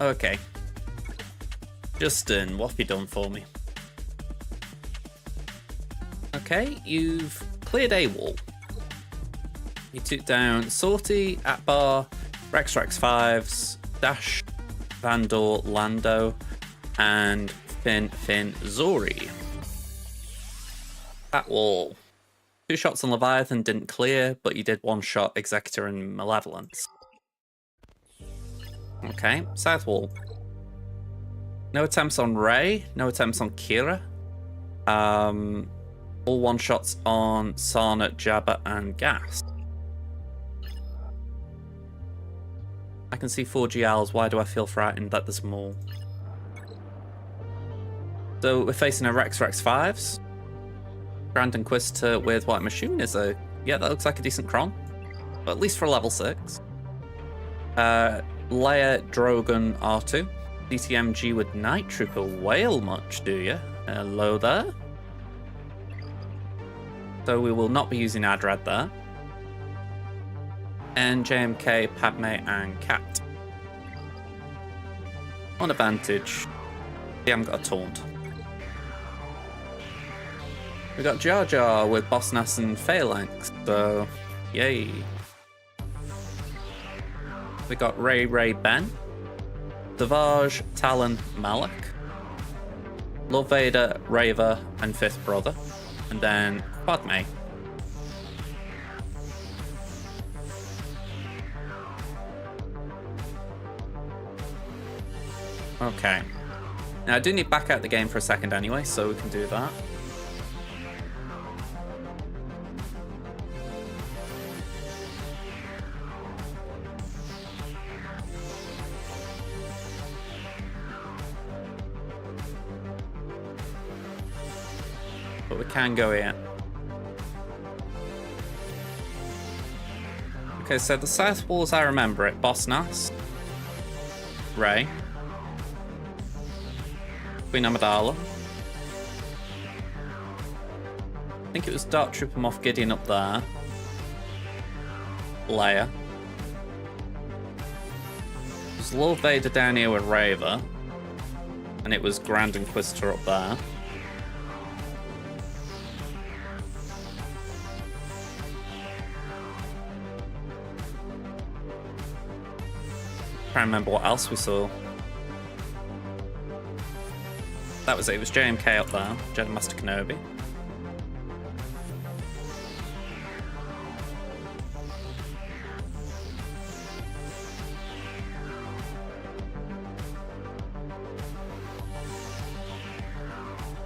[SPEAKER 1] Okay. Justin, what have you done for me? Okay, you've cleared a wall. You took down Sortie, Atbar, Rex 5s, Dash, Vandor, Lando, and Finn Zori. That wall. 2 shots on Leviathan didn't clear, but you did 1 shot Executor and Malevolence. Okay, South Wall. No attempts on Ray, no attempts on Kira. All 1 shots on Sarna, Jabba, and Gas. I can see 4 GLs, why do I feel frightened that there's more? So we're facing a Rex 5s. Grand Inquisitor with White Machine is a... yeah, that looks like a decent cron. But at least for level 6. Leia, Drogon, R2. DTMG with Night Trooper. Whale much, do you? Hello there. So we will not be using Adrad there. And JMK, Padme, and Cat. On advantage, they haven't got a taunt. We got Jar Jar with Boss Nass and Phalanx, so yay. We got Ray Ben, Savage, Talon, Malak, Lord Vader, Raver, and 5th Brother, and then Padme. Okay. Now I do need to back out the game for a second anyway, so we can do that. But we can go here. Okay, so the South Wall, as I remember it, Boss Nass, Ray, Queen Amidala. I think it was Dark Trooper Moff Gideon up there. Leia. It was Lord Vader down here with Raver. And it was Grand Inquisitor up there. Can't remember what else we saw. That was it. It was JMK up there. Jedi Master Kenobi.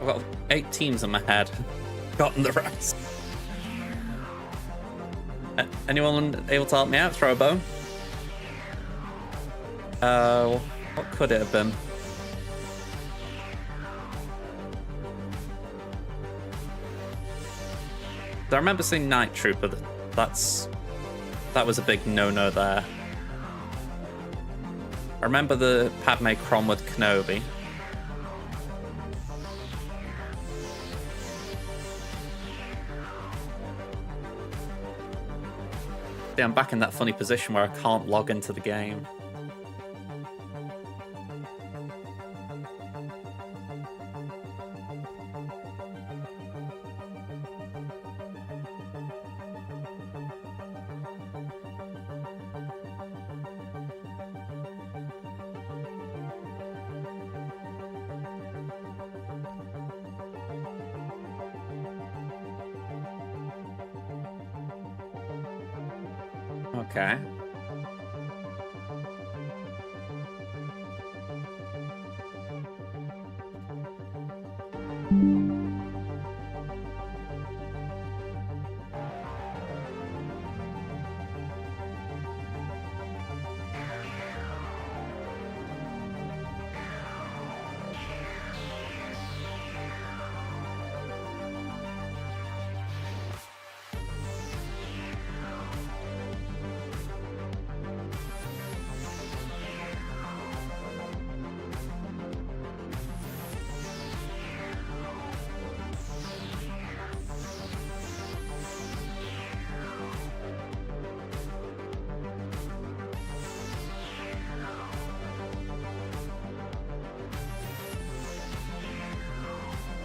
[SPEAKER 1] I've got 8 teams in my head. Gotten the rest. Anyone able to help me out? Throw a bone? What could it have been? I remember seeing Night Trooper. That was a big no-no there. I remember the Padme Crom with Kenobi. Yeah, I'm back in that funny position where I can't log into the game. Okay.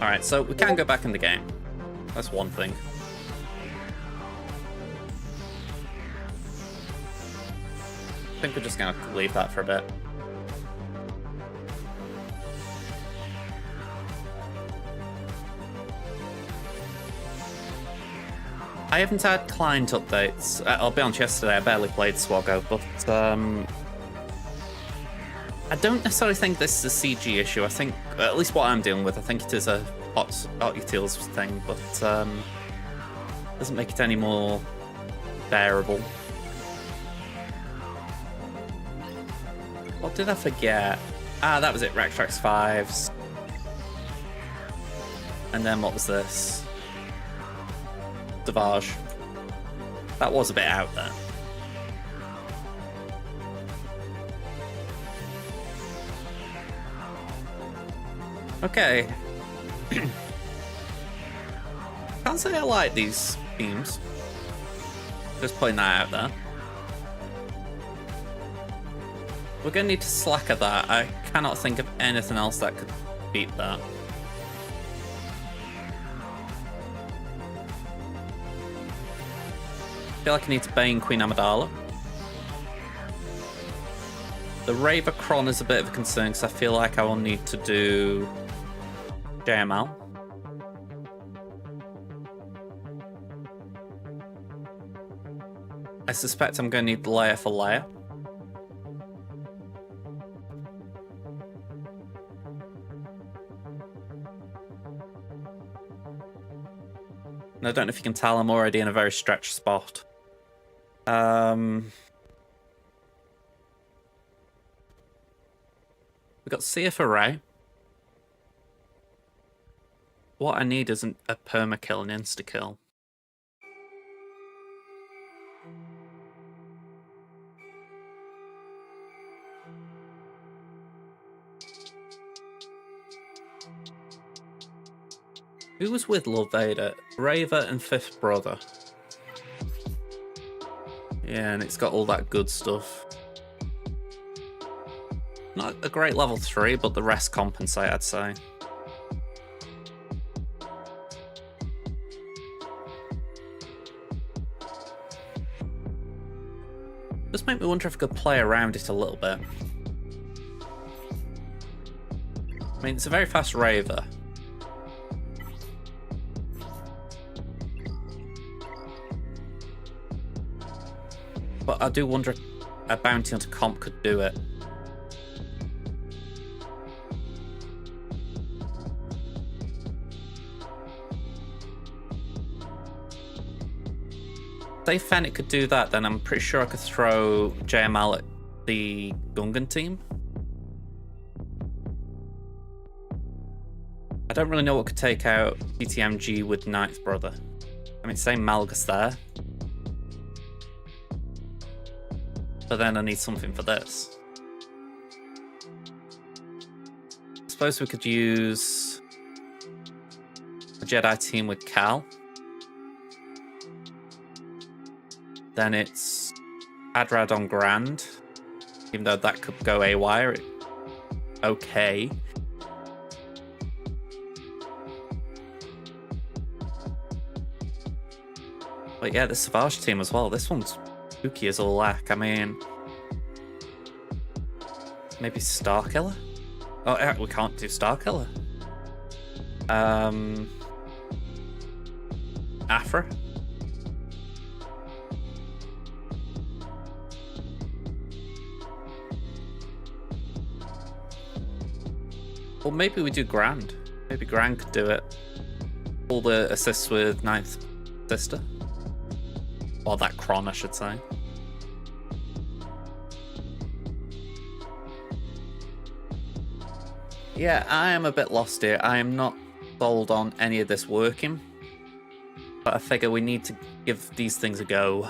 [SPEAKER 1] Alright, so we can go back in the game. That's one thing. I think we're just gonna leave that for a bit. I haven't had client updates. I'll be honest, yesterday I barely played SWGOH, but I don't necessarily think this is a CG issue. I think, at least what I'm dealing with, I think it is a hot utils thing, but doesn't make it any more bearable. What did I forget? Ah, that was it, Rextrax 5s. And then what was this? SWGOH. That was a bit out there. Okay. Can't say I like these themes. Just putting that out there. We're gonna need to slacker that. I cannot think of anything else that could beat that. I feel like I need to Bane Queen Amidala. The Raver Cron is a bit of a concern because I feel like I will need to do JML. I suspect I'm going to need layer for layer. And I don't know if you can tell, I'm already in a very stretched spot. We got CF Array. What I need isn't a permakill, an insta-kill. Who was with Lord Vader? Raver and Fifth Brother. Yeah, and it's got all that good stuff. Not a great level 3, but the rest compensate, I'd say. Just make me wonder if I could play around it a little bit. I mean, it's a very fast Raver. But I do wonder if a bounty onto comp could do it. If Fennec could do that, then I'm pretty sure I could throw JML at the Gungan team. I don't really know what could take out TTMG with Ninth Brother. I mean, same Malgus there. But then I need something for this. I suppose we could use a Jedi team with Cal. Then it's Adrad on Grand, even though that could go AY. Okay. But yeah, the SWGOH team as well. This one's spooky as all lack. I mean, maybe Starkiller? Oh, we can't do Starkiller. Or maybe we do Grand. Maybe Grand could do it. All the assists with Ninth Sister. Or that Kron, I should say. Yeah, I am a bit lost here. I am not sold on any of this working. But I figure we need to give these things a go.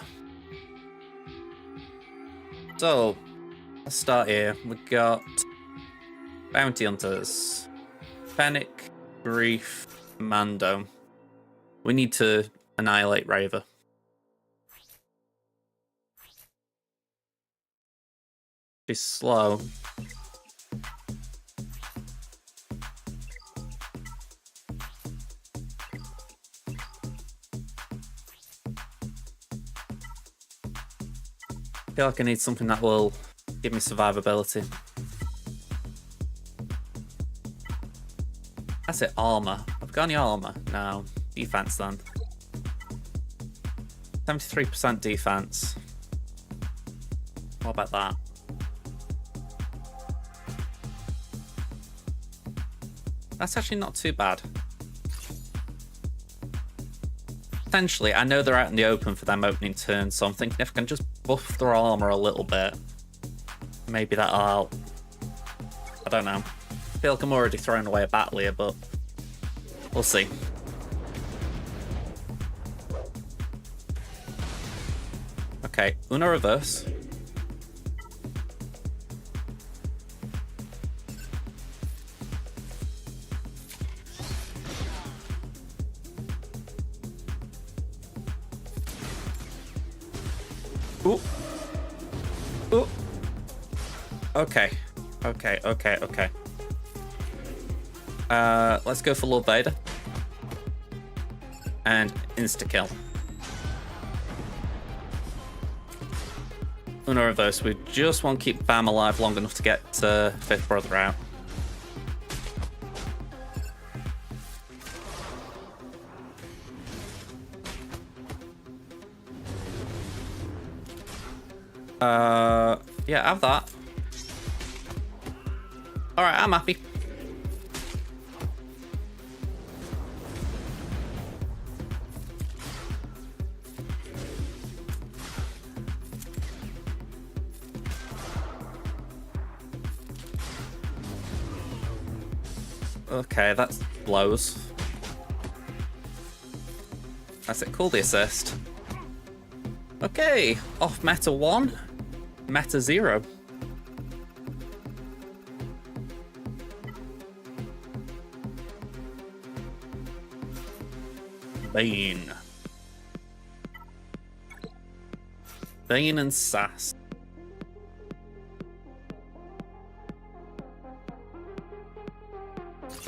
[SPEAKER 1] So, let's start here. We got Bounty Hunters. Fennec, Grief, Mando. We need to annihilate Raver. She's slow. I feel like I need something that will give me survivability. That's it, armor. I've got any armor? No. Defense then. 73% defense. What about that? That's actually not too bad. Potentially, I know they're out in the open for them opening turn, so I'm thinking if I can just buff their armor a little bit, maybe that'll help. I don't know. I feel like I'm already throwing away a battle here, but we'll see. Okay, Una reverse. Ooh. Ooh. Okay. Okay. Let's go for Lord Vader. And insta-kill. Una reverse. We just want to keep Bam alive long enough to get Fifth Brother out. Yeah, have that. Alright, I'm happy. Okay, that blows. That's it, call the assist. Okay, off meta 1, meta 0. Bane. Bane and Sass.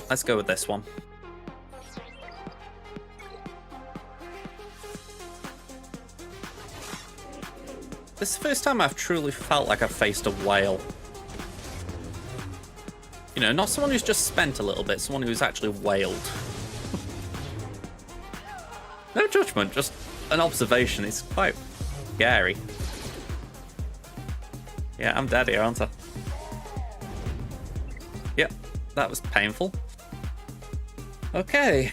[SPEAKER 1] Let's go with this one. This is the first time I've truly felt like I've faced a whale. You know, not someone who's just spent a little bit, someone who's actually wailed. No judgment, just an observation. It's quite scary. Yeah, I'm dead here, aren't I? Yep, that was painful. Okay.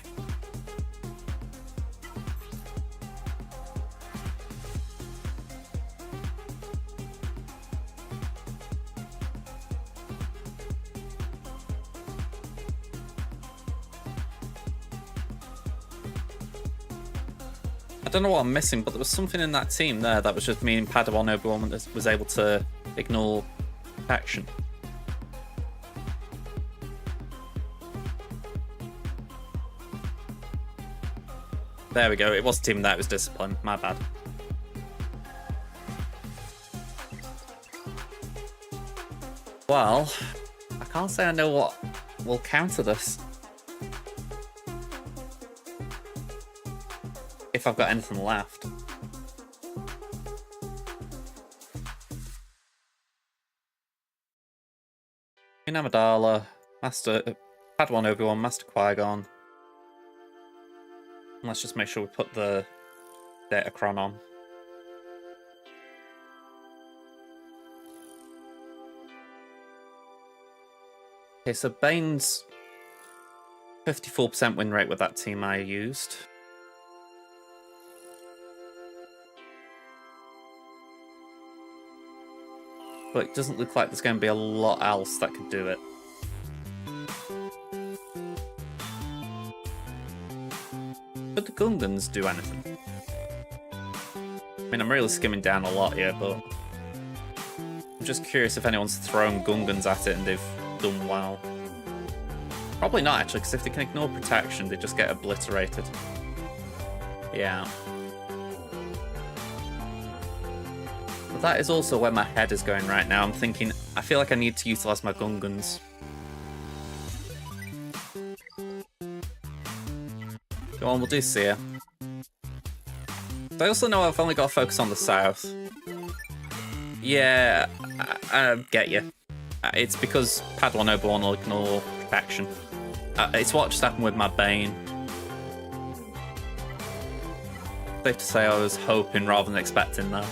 [SPEAKER 1] I don't know what I'm missing, but there was something in that team there that was just meaning Padawan Obi-Wan was able to ignore action. There we go. It was a team that was disciplined. My bad. Well, I can't say I know what will counter this. If I've got anything left. Queen Amidala, Master Padawan Obi-Wan, Master Qui-Gon. Let's just make sure we put the Datacron on. Okay, so Bane's 54% win rate with that team I used. But it doesn't look like there's going to be a lot else that could do it. Could the Gungans do anything? I mean, I'm really skimming down a lot here, but I'm just curious if anyone's thrown Gungans at it and they've done well. Probably not, actually, because if they can ignore protection, they just get obliterated. Yeah. But that is also where my head is going right now. I'm thinking, I feel like I need to utilize my Gungans. Go on, we'll do Seer. I also know I've only got to focus on the south. Yeah, I get you. It's because Padawan Obi-Wan will ignore protection. It's what just happened with my Bane. Safe to say I was hoping rather than expecting that.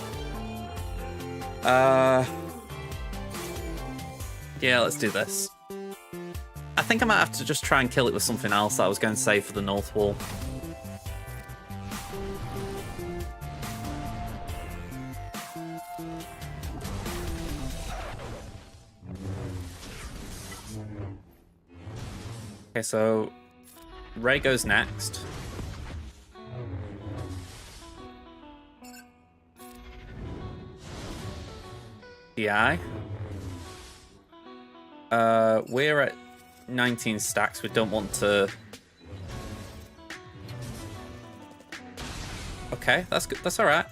[SPEAKER 1] Yeah, let's do this. I think I might have to just try and kill it with something else that I was going to save for the North Wall. Okay, so Rey goes next. DI. We're at 19 stacks. We don't want to. Okay, that's good. That's all right.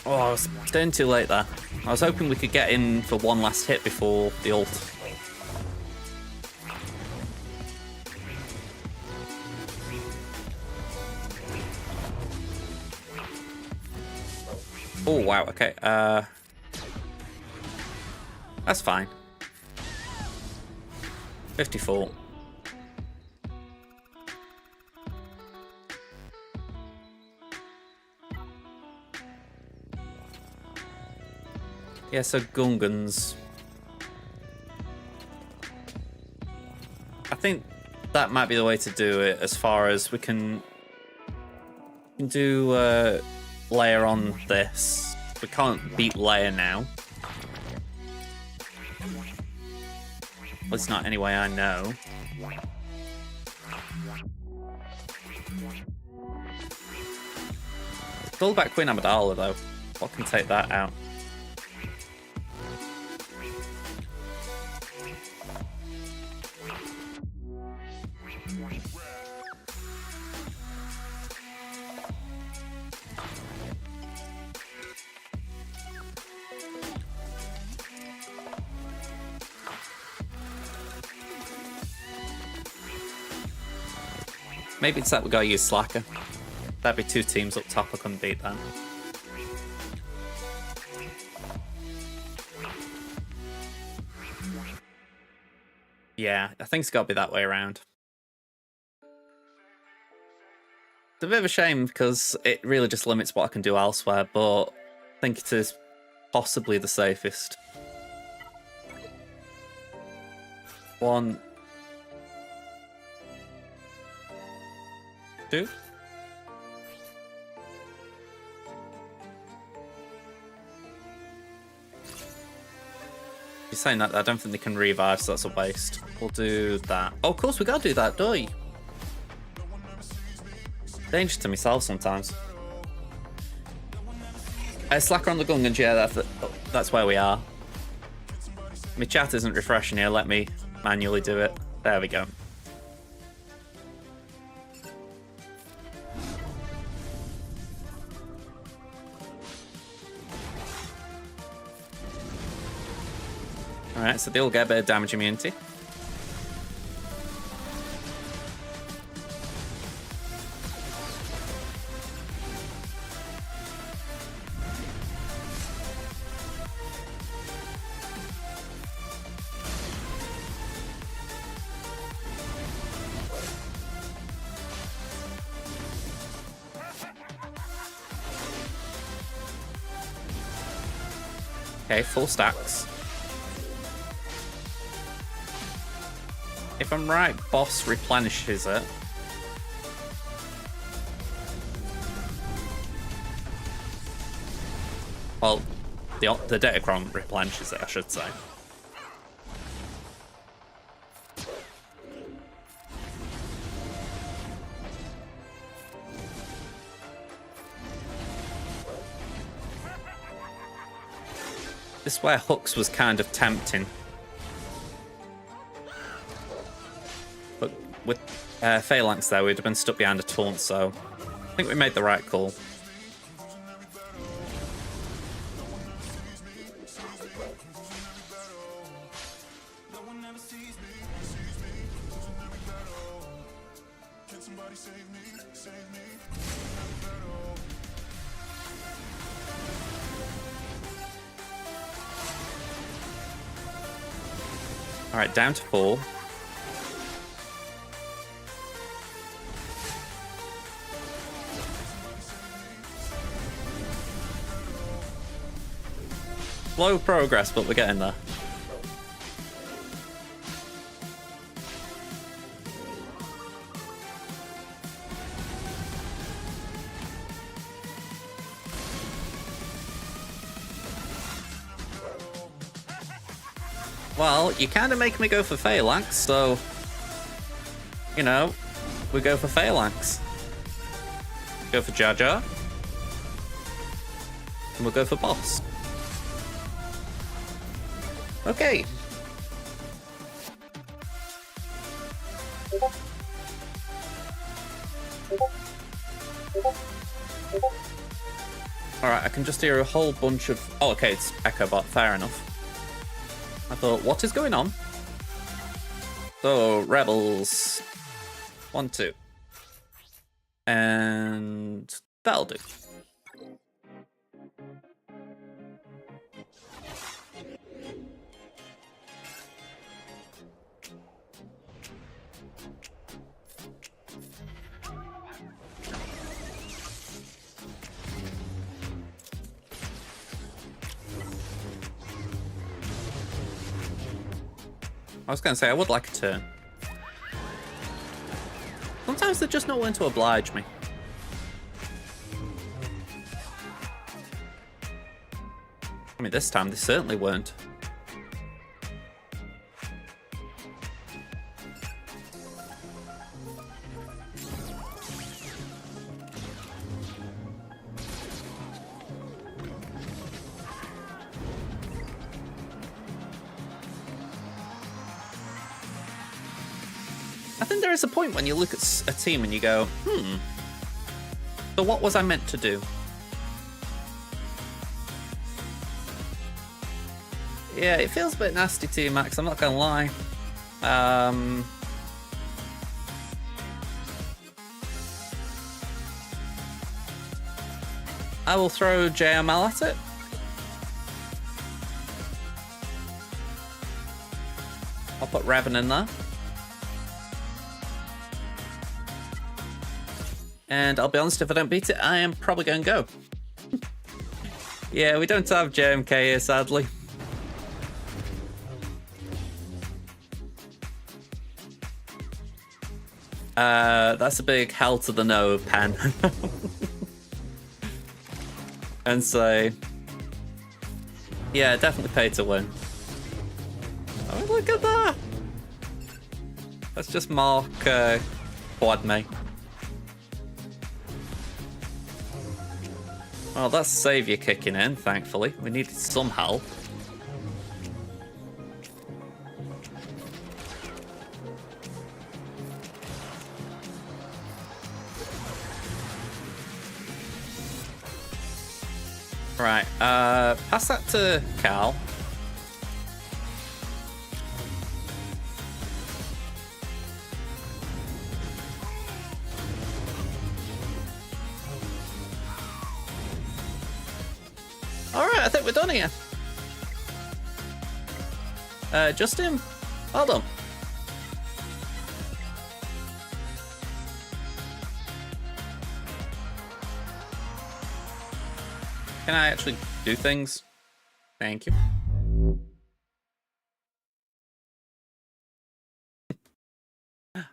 [SPEAKER 1] Oh, I was staying too late there. I was hoping we could get in for one last hit before the ult. Oh, wow, okay. That's fine. 54. Yeah, so Gungans. I think that might be the way to do it, as far as we can do Leia on this. We can't beat Leia now. At least not any way I know. It's all about Queen Amidala, though. What can take that out? Maybe it's that we gotta use Slacker. That'd be two teams up top, I couldn't beat that. Yeah, I think it's gotta be that way around. It's a bit of a shame because it really just limits what I can do elsewhere, but I think it is possibly the safest. 1, 2. You're saying that I don't think they can revive, so that's a waste. We'll do that. Oh, of course we gotta do that, don't you? Danger to myself sometimes. Slacker on the Gungans, yeah, that's where we are. My chat isn't refreshing here, let me manually do it. There we go. Alright, so they'll get a bit of damage immunity. Okay, full stacks. If I'm right, boss replenishes it. Well, the Datacron replenishes it, I should say. This is where hooks was kind of tempting. But with Phalanx there, we'd have been stuck behind a taunt, so I think we made the right call. Alright, down to 4. Slow progress, but we're getting there. Well, you kind of make me go for Phalanx, so, you know, we go for Phalanx. Go for Jar Jar. And we'll go for boss. Okay. Alright, I can just hear a whole bunch of... Oh, okay, it's Echobot, fair enough. I thought, what is going on? So, Rebels. 1, 2. And that'll do. I was going to say, I would like a turn. Sometimes they're just not willing to oblige me. I mean, this time they certainly weren't. I think there is a point when you look at a team and you go, so what was I meant to do? Yeah, it feels a bit nasty to you, Max, I'm not gonna lie. I will throw JML at it. I'll put Revan in there. And I'll be honest, if I don't beat it, I am probably going to go. Yeah, we don't have JMK here, sadly. That's a big hell to the no, Pen. And so, yeah, definitely pay to win. Oh, look at that! Let's just mark Quad me. Well, that's Saviour kicking in, thankfully. We needed some help. Right, pass that to Cal. Alright, I think we're done here. Justin, well done. Can I actually do things? Thank you.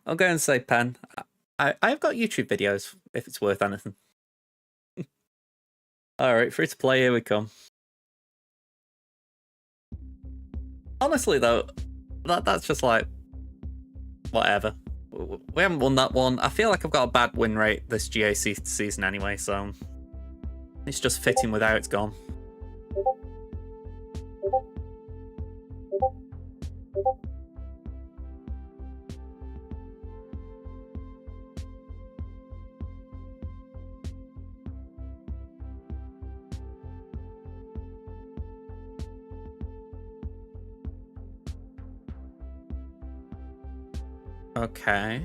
[SPEAKER 1] I'll go and say, Pen, I've got YouTube videos, if it's worth anything. Alright, free to play, here we come. Honestly, though, that's just like, whatever. We haven't won that one. I feel like I've got a bad win rate this GAC season anyway, so it's just fitting with how it's gone. Okay.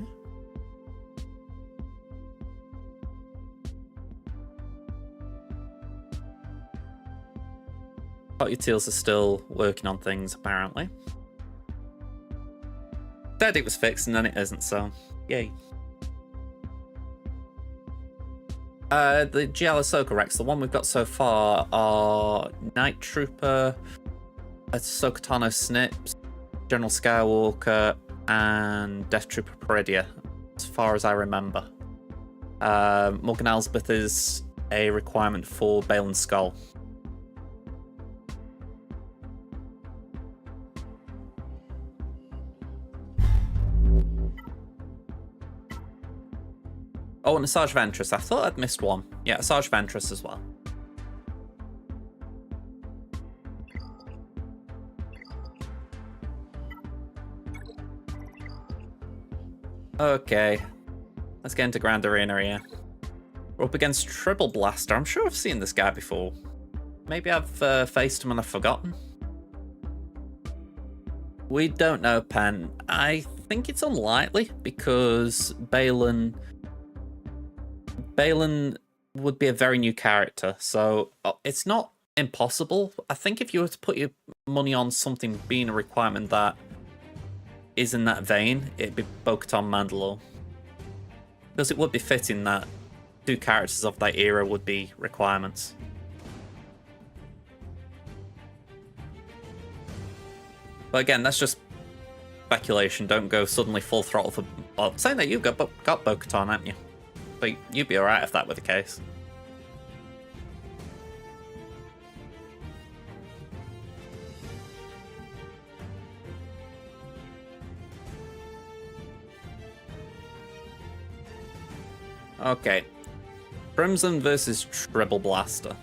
[SPEAKER 1] Pot Utils are still working on things, apparently. Said it was fixed and then it isn't, so yay. The GL Ahsoka Rex, the one we've got so far are Night Trooper, Ahsoka Tano Snips, General Skywalker, and Death Trooper Peridia, as far as I remember. Morgan Elsbeth is a requirement for Balin's Skull. Oh, and Asajj Ventress. I thought I'd missed one. Yeah, Asajj Ventress as well. Okay, let's get into Grand Arena here. We're up against Triple Blaster. I'm sure I've seen this guy before. Maybe I've faced him and I've forgotten. We don't know, Pen. I think it's unlikely because Balin would be a very new character, so it's not impossible. I think if you were to put your money on something being a requirement that is in that vein, it'd be Bo-Katan Mandalore. Because it would be fitting that two characters of that era would be requirements. But again, that's just speculation. Don't go suddenly full throttle for... Well, saying that you've got Bo-Katan, haven't you? But you'd be alright if that were the case. Okay. Crimson versus Triple Blaster.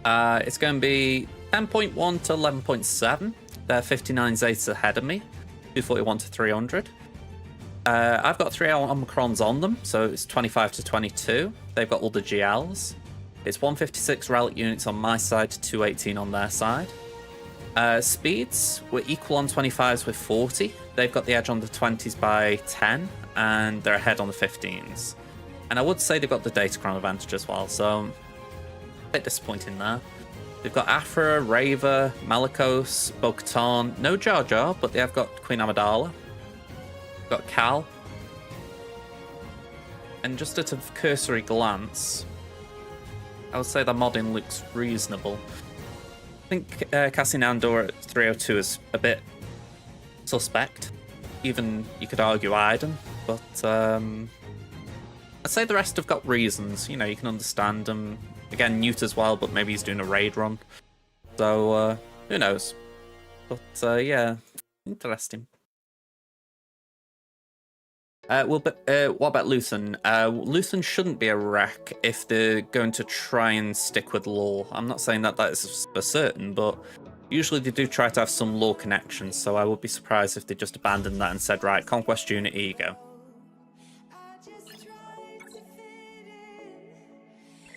[SPEAKER 1] It's going to be 10.1 to 11.7. They're 59 Zetas ahead of me. 241 to 300. I've got 3 Omicrons on them, so it's 25 to 22. They've got all the GLs. It's 156 relic units on my side to 218 on their side. Speeds, we're equal on 25s with 40. They've got the edge on the 20s by 10, and they're ahead on the 15s. And I would say they've got the Datacron advantage as well, so a bit disappointing there. They've got Aphra, Raver, Malicos, Bo-Katan, no Jar Jar, but they have got Queen Amidala. Got Cal. And just at a cursory glance, I would say the modding looks reasonable. I think Cassian Andor at 302 is a bit suspect. Even, you could argue Iden, but I'd say the rest have got reasons. You know, you can understand them. Again, Newt as well, but maybe he's doing a raid run. So, who knows? But, yeah, interesting. What about Luthen? Luthen shouldn't be a wreck if they're going to try and stick with lore. I'm not saying that is for certain, but usually they do try to have some lore connections, so I would be surprised if they just abandoned that and said, right, Conquest Unit, here you go.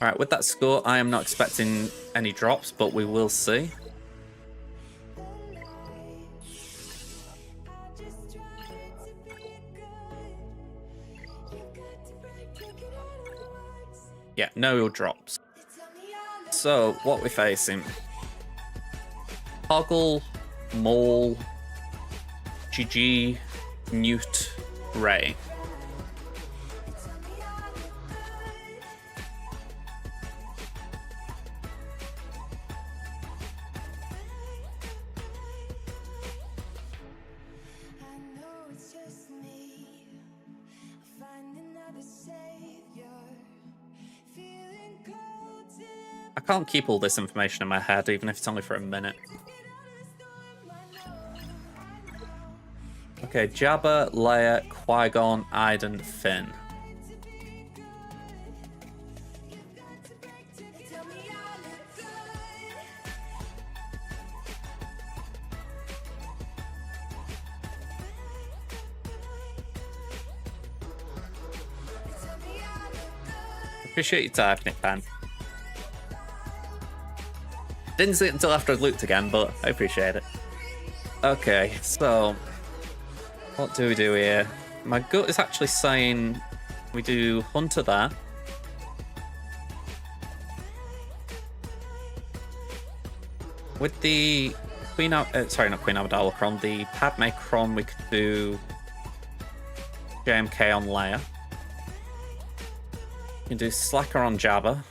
[SPEAKER 1] Alright, with that score, I am not expecting any drops, but we will see. Yeah, no real drops. So, what we're facing. Toggle, Maul, GG, Newt, Rey. can't keep all this information in my head, even if it's only for a minute. Okay, Jabba, Leia, Qui-Gon, Iden, Finn. Appreciate your typing it, Pen. Didn't see it until after I'd looked again, but I appreciate it. Okay, so what do we do here? My gut is actually saying we do Hunter there. With the Queen sorry, not Queen Amidala Cron, the Padme Cron, we could do JMK on Leia. You can do Slacker on Jabba.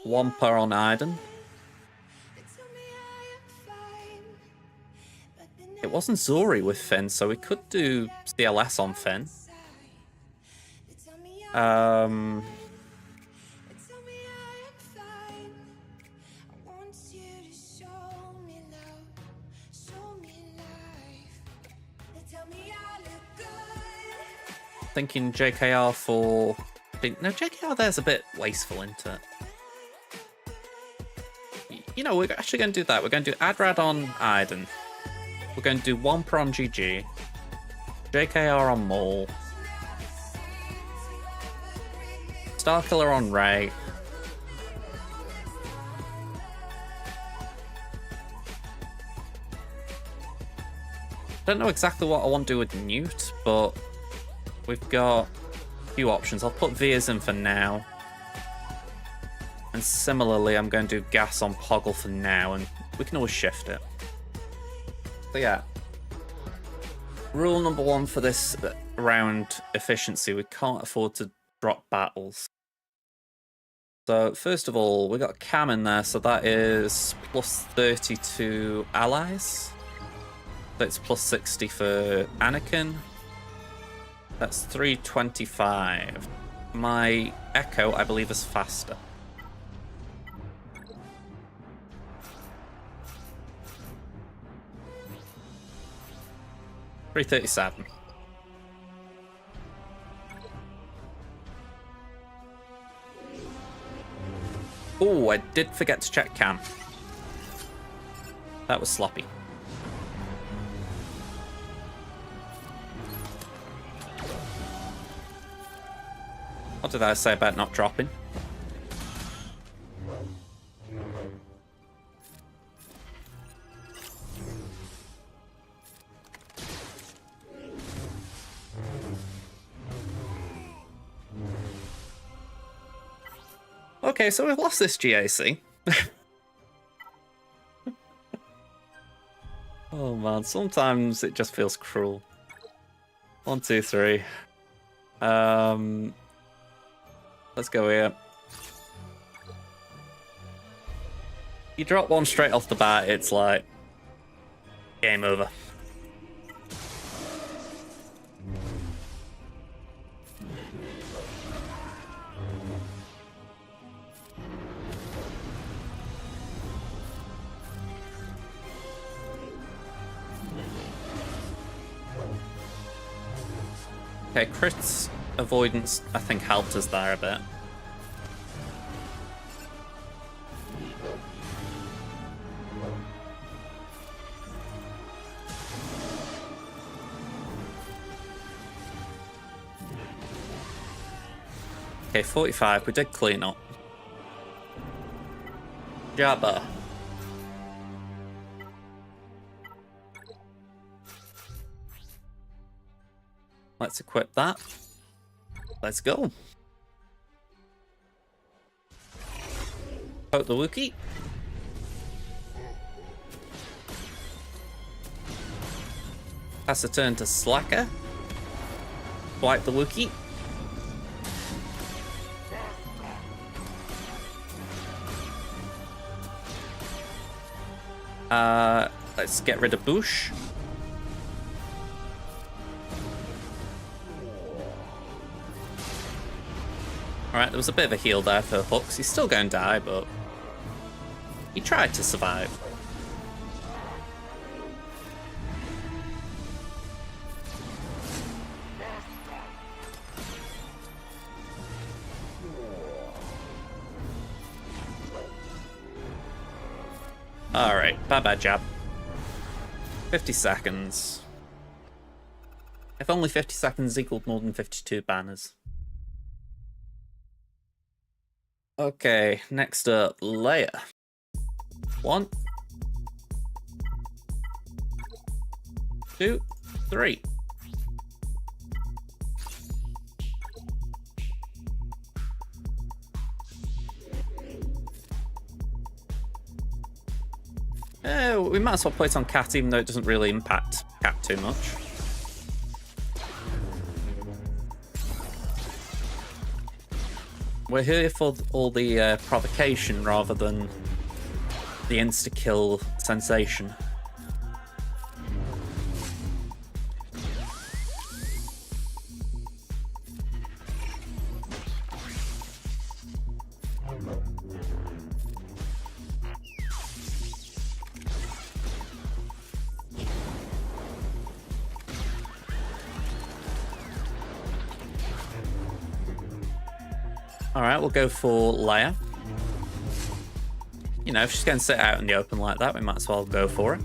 [SPEAKER 1] Wampa on Iden. It wasn't Zori with Finn, so we could do CLS on Finn. Thinking JKR for... No, JKR there's a bit wasteful, isn't it? You know, we're actually going to do that. We're going to do Adrad on Iden. We're going to do Wampa on GG. JKR on Maul. Starkiller on Rey. Don't know exactly what I want to do with Newt, but we've got a few options. I'll put Veers in for now. And similarly, I'm going to do Gas on Poggle for now, and we can always shift it. So yeah, rule number one for this round efficiency, we can't afford to drop battles. So first of all, we got Cam in there, so that is plus 30 to allies. That's plus 60 for Anakin. That's 325. My Echo, I believe, is faster. $337. Oh, I did forget to check Cam. That was sloppy. What did I say about not dropping? Okay, so we've lost this GAC. Oh man, sometimes it just feels cruel. 1, 2, 3. Let's go here. You drop one straight off the bat, it's like game over. Okay, crits avoidance, I think, helped us there a bit. Okay, 45, we did clean up. Jabba. Let's equip that. Let's go. Poke the Wookiee. Pass the turn to Slacker. Wipe the Wookiee. Let's get rid of Bush. Alright, there was a bit of a heal there for Hooks. He's still going to die, but he tried to survive. Alright, bye-bye, jab. 50 seconds. If only 50 seconds equaled more than 52 banners. Okay, next up, Leia. 1, 2, 3. We might as well play it on Cat, even though it doesn't really impact Cat too much. We're here for all the provocation rather than the insta-kill sensation. Alright, we'll go for Leia. You know, if she's going to sit out in the open like that, we might as well go for it.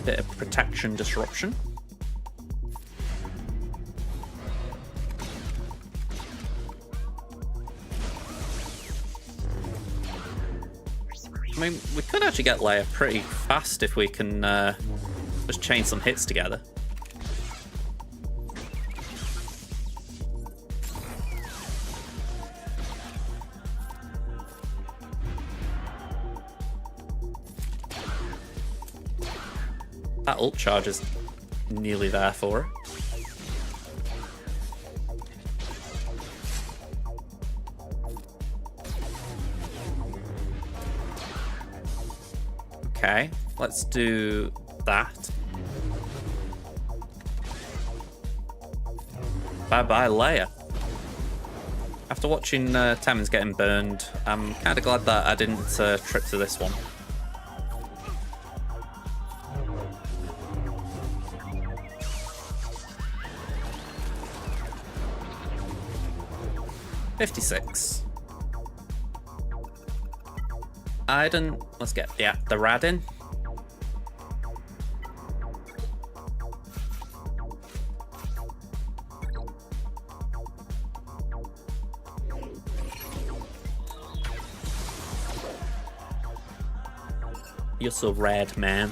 [SPEAKER 1] Bit of protection disruption. I mean, we could actually get Leia pretty fast if we can just chain some hits together. That ult charge is nearly there for her. Okay, let's do that. Bye-bye, Leia. After watching Temmons getting burned, I'm kind of glad that I didn't trip to this one. $56. Iden, let's get the Rad in. You're so rad, man.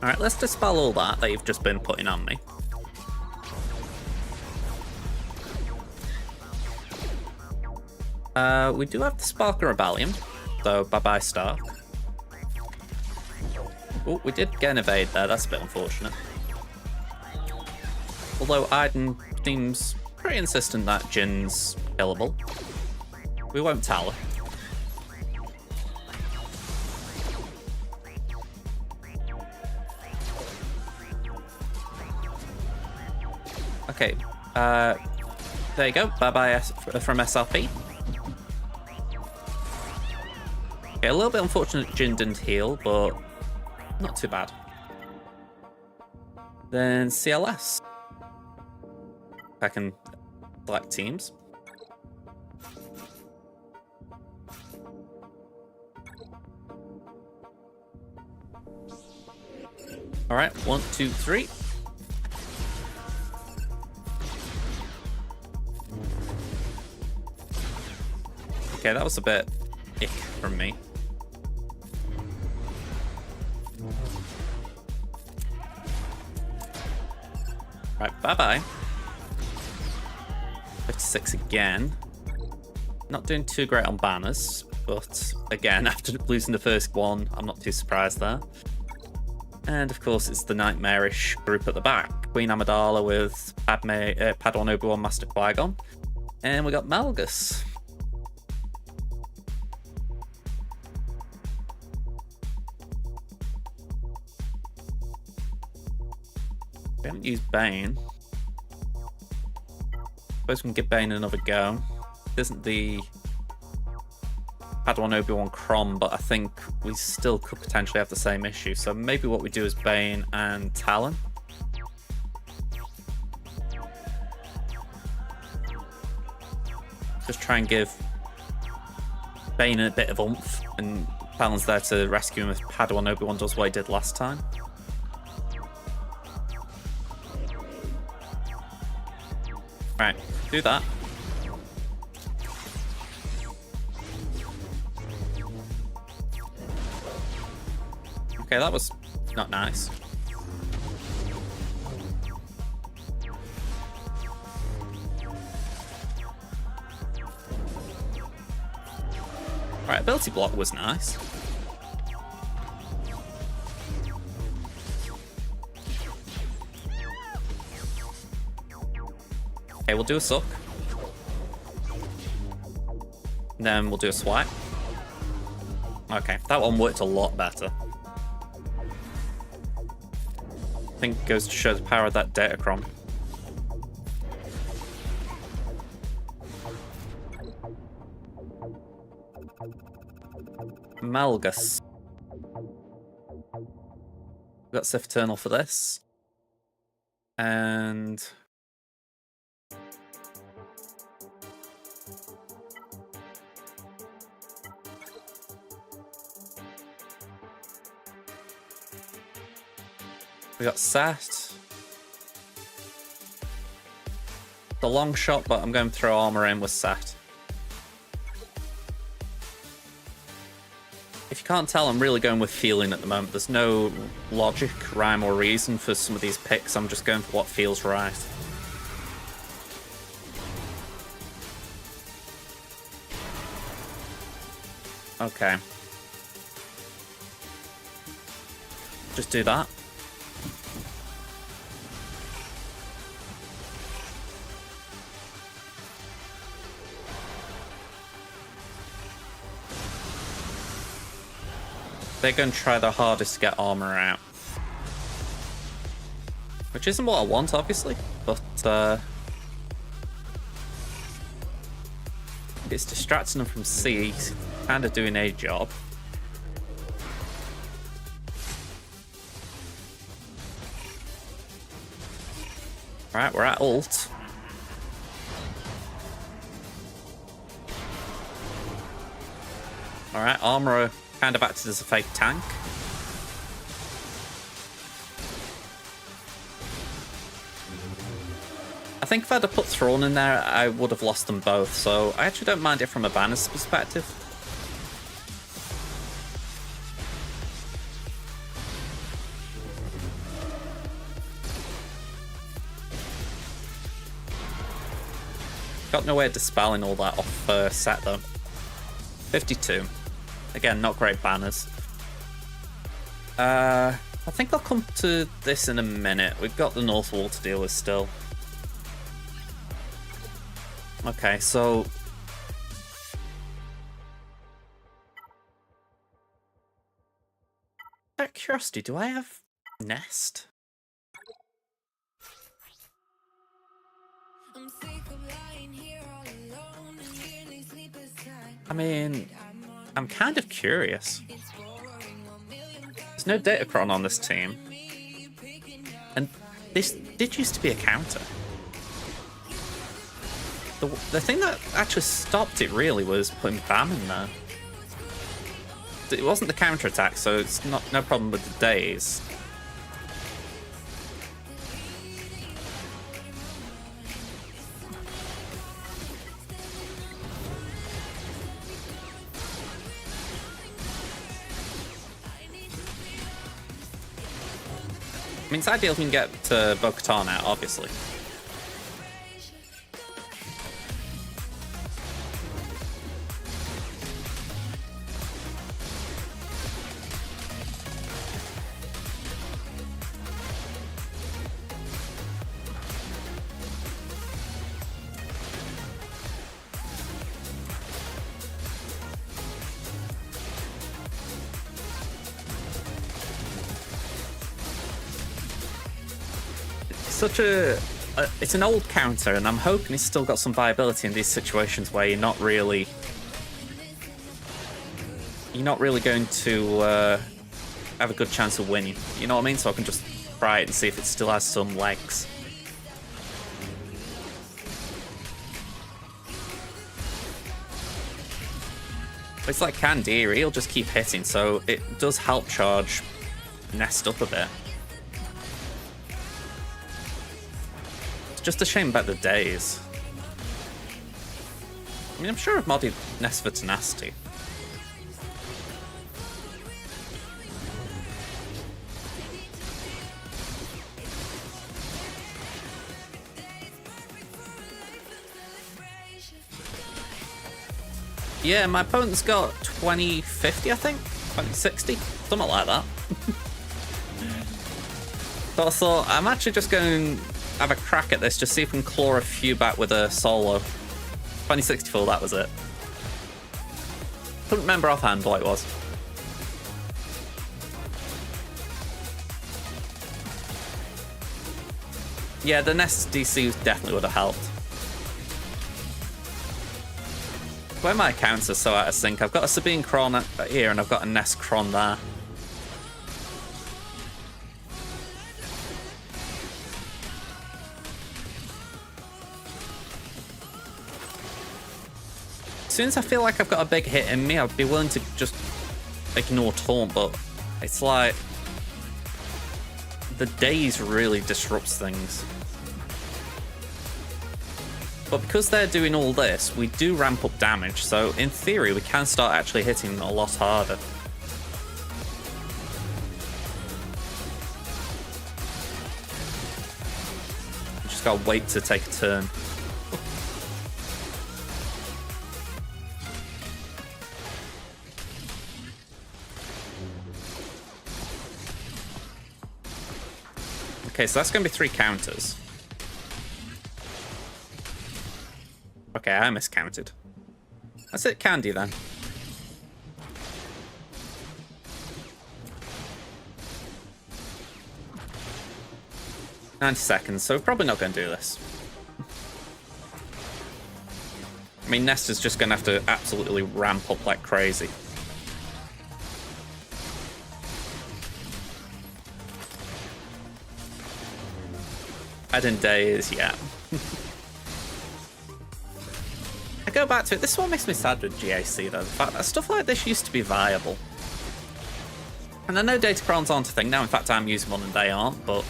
[SPEAKER 1] Alright, let's dispel all that you've just been putting on me. We do have the Spark of Rebellion, so bye-bye Stark. Oh, we did get an evade there, that's a bit unfortunate. Although Iden seems pretty insistent that Jin's killable. We won't tower. Okay, there you go, bye-bye from SRP. Okay, a little bit unfortunate Jin didn't heal, but not too bad. Then CLS. I can select teams. Alright, 1, 2, 3. Okay, that was a bit ick from me. Right, bye-bye. 56 again. Not doing too great on banners, but again, after losing the first one, I'm not too surprised there. And of course, it's the nightmarish group at the back. Queen Amidala with Padawan Obi-Wan, Master Qui-Gon. And we got Malgus. We haven't used Bane. Suppose we can give Bane another go. This isn't the Padawan Obi-Wan Crom, but I think we still could potentially have the same issue. So maybe what we do is Bane and Talon. Just try and give Bane a bit of oomph, and Talon's there to rescue him if Padawan Obi-Wan does what he did last time. Right, do that. Okay, that was not nice. Alright, ability block was nice. Okay, we'll do a suck. And then we'll do a swipe. Okay, that one worked a lot better. I think it goes to show the power of that Datacron. Malgus. We've got Sith Eternal for this. And we got Sat. The long shot, but I'm going to throw armor in with Sat. If you can't tell, I'm really going with feeling at the moment. There's no logic, rhyme, or reason for some of these picks. I'm just going for what feels right. Okay. Just do that. They're going to try their hardest to get armor out. Which isn't what I want, obviously, but it's distracting them from C, kind of doing a job. Alright, we're at ult. Alright, armor kind of acted as a fake tank. I think if I'd have put Thrawn in there, I would have lost them both, so I actually don't mind it from a banner's perspective. Got no way of dispelling all that off set though. 52. Again, not great banners. I think I'll come to this in a minute. We've got the North Wall to deal with still. Okay, so out of curiosity, do I have Nest? I mean, I'm kind of curious. There's no Datacron on this team. And this did used to be a counter. The thing that actually stopped it really was putting Bam in there. It wasn't the counter attack, so it's no problem with the days. I mean, it's ideal if we can get Bo-Katan out, obviously. such a it's an old counter, and I'm hoping it's still got some viability in these situations where you're not really going to have a good chance of winning. You know what I mean? So I can just try it and see if it still has some legs. But it's like Candy, he'll just keep hitting, so it does help charge Nest up a bit. It's just a shame about the days. I mean, I'm sure I've modded Nest for Tenacity. Yeah, my opponent's got 2050, I think? 2060? Something like that. So I thought, I'm actually just going to have a crack at this, just see if we can claw a few back with a solo. 2064, that was it. Couldn't remember offhand what it was. Yeah, the Nest DC definitely would have helped. Where my accounts are so out of sync. I've got a Sabine Kron here and I've got a Nest Kron there. As soon as I feel like I've got a big hit in me, I'd be willing to just ignore Taunt, but it's like the daze really disrupts things. But because they're doing all this, we do ramp up damage, so in theory we can start actually hitting a lot harder. We just gotta wait to take a turn. Okay, so that's gonna be 3 counters. Okay, I miscounted. That's it, Candy then. "90 seconds, so we're probably not going to do this. I mean, Nest is just going to have to absolutely ramp up like crazy. Adding days, yeah. I go back to it. This one makes me sad with GAC though. The fact that stuff like this used to be viable. And I know Datacrons aren't a thing now. In fact, I'm using one and they aren't. But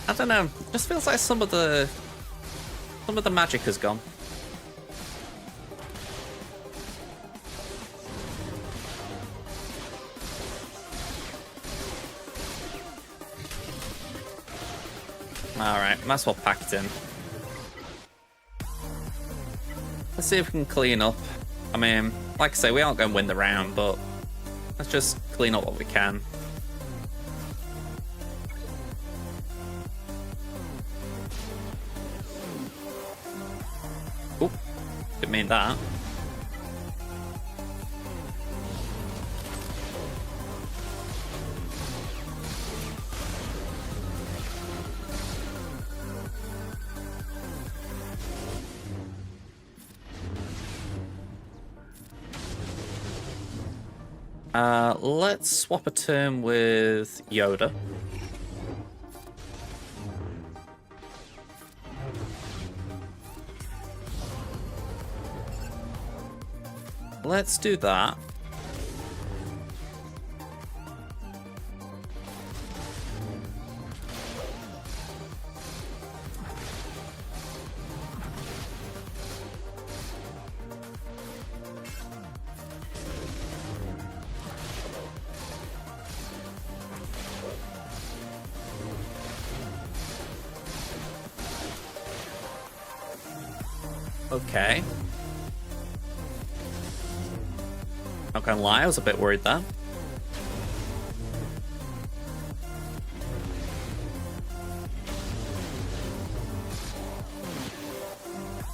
[SPEAKER 1] I don't know. It just feels like some of the magic has gone. All right, might as well pack it in. Let's see if we can clean up. I mean, like I say, we aren't going to win the round, but let's just clean up what we can. Oop, didn't mean that. Let's swap a turn with Yoda. Let's do that. Okay. Not gonna lie, I was a bit worried there.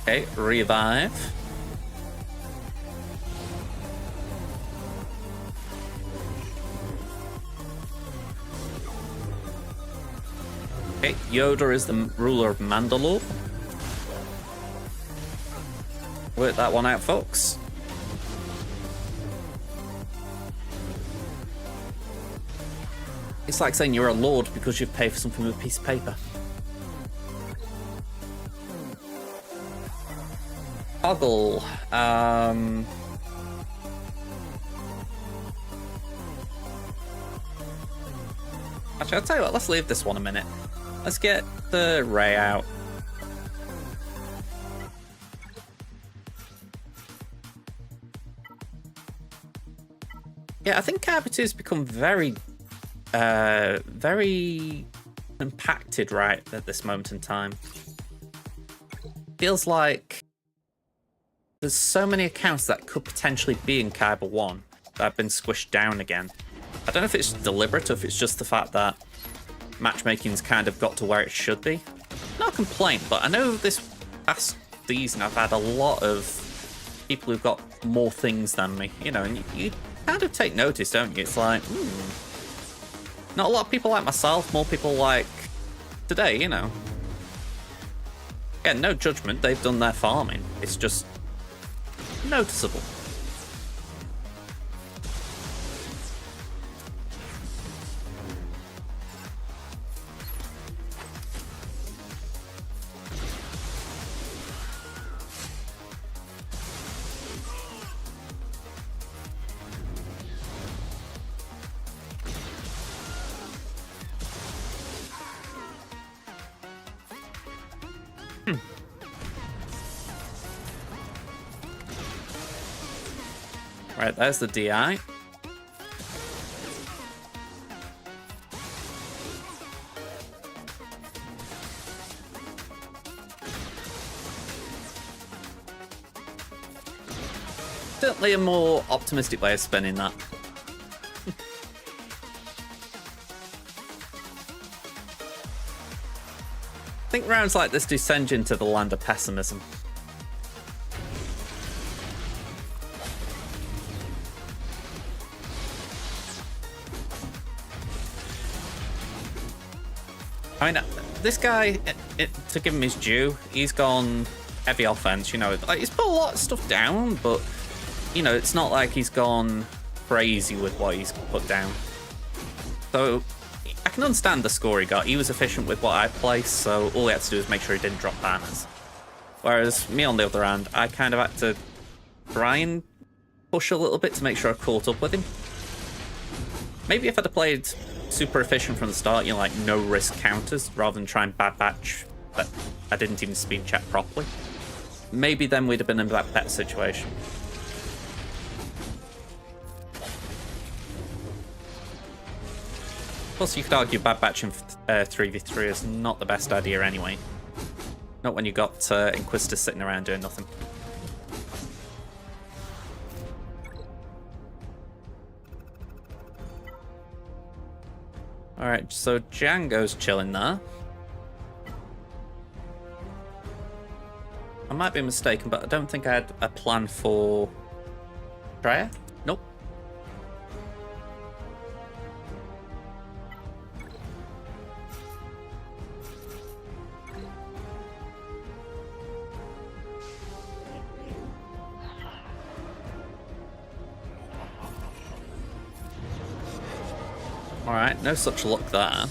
[SPEAKER 1] Okay, revive. Okay, Yoda is the ruler of Mandalore. Work that one out, folks. It's like saying you're a lord because you've paid for something with a piece of paper. Toggle. Actually, I'll tell you what, let's leave this one a minute. Let's get the Ray out. Yeah, I think Carbon has become very impacted right at this moment in time. Feels like there's so many accounts that could potentially be in Kyber 1 that have been squished down again. I don't know if it's deliberate or if it's just the fact that matchmaking's kind of got to where it should be. Not a complaint, but I know this past season I've had a lot of people who've got more things than me, you know, and you kind of take notice, don't you? It's like, not a lot of people like myself, more people like today, you know. Yeah, no judgment, they've done their farming. It's just noticeable. Right, there's the DI. Certainly a more optimistic way of spinning that. I think rounds like this do send you into the land of pessimism. I mean, this guy, to give him his due, he's gone heavy offense, you know. Like, he's put a lot of stuff down, but, you know, it's not like he's gone crazy with what he's put down. So, I can understand the score he got. He was efficient with what I placed, so all he had to do was make sure he didn't drop banners. Whereas me, on the other hand, I kind of had to try and push a little bit to make sure I caught up with him. Maybe if I'd have played super efficient from the start, you know, like no risk counters, rather than try and bad batch that I didn't even speed check properly, maybe then we'd have been in that better situation. Plus, you could argue bad batching 3v3 is not the best idea anyway. Not when you got Inquisitors sitting around doing nothing. Alright, so Django's chilling there. I might be mistaken, but I don't think I had a plan for Freya. Nope. Alright, no such luck there.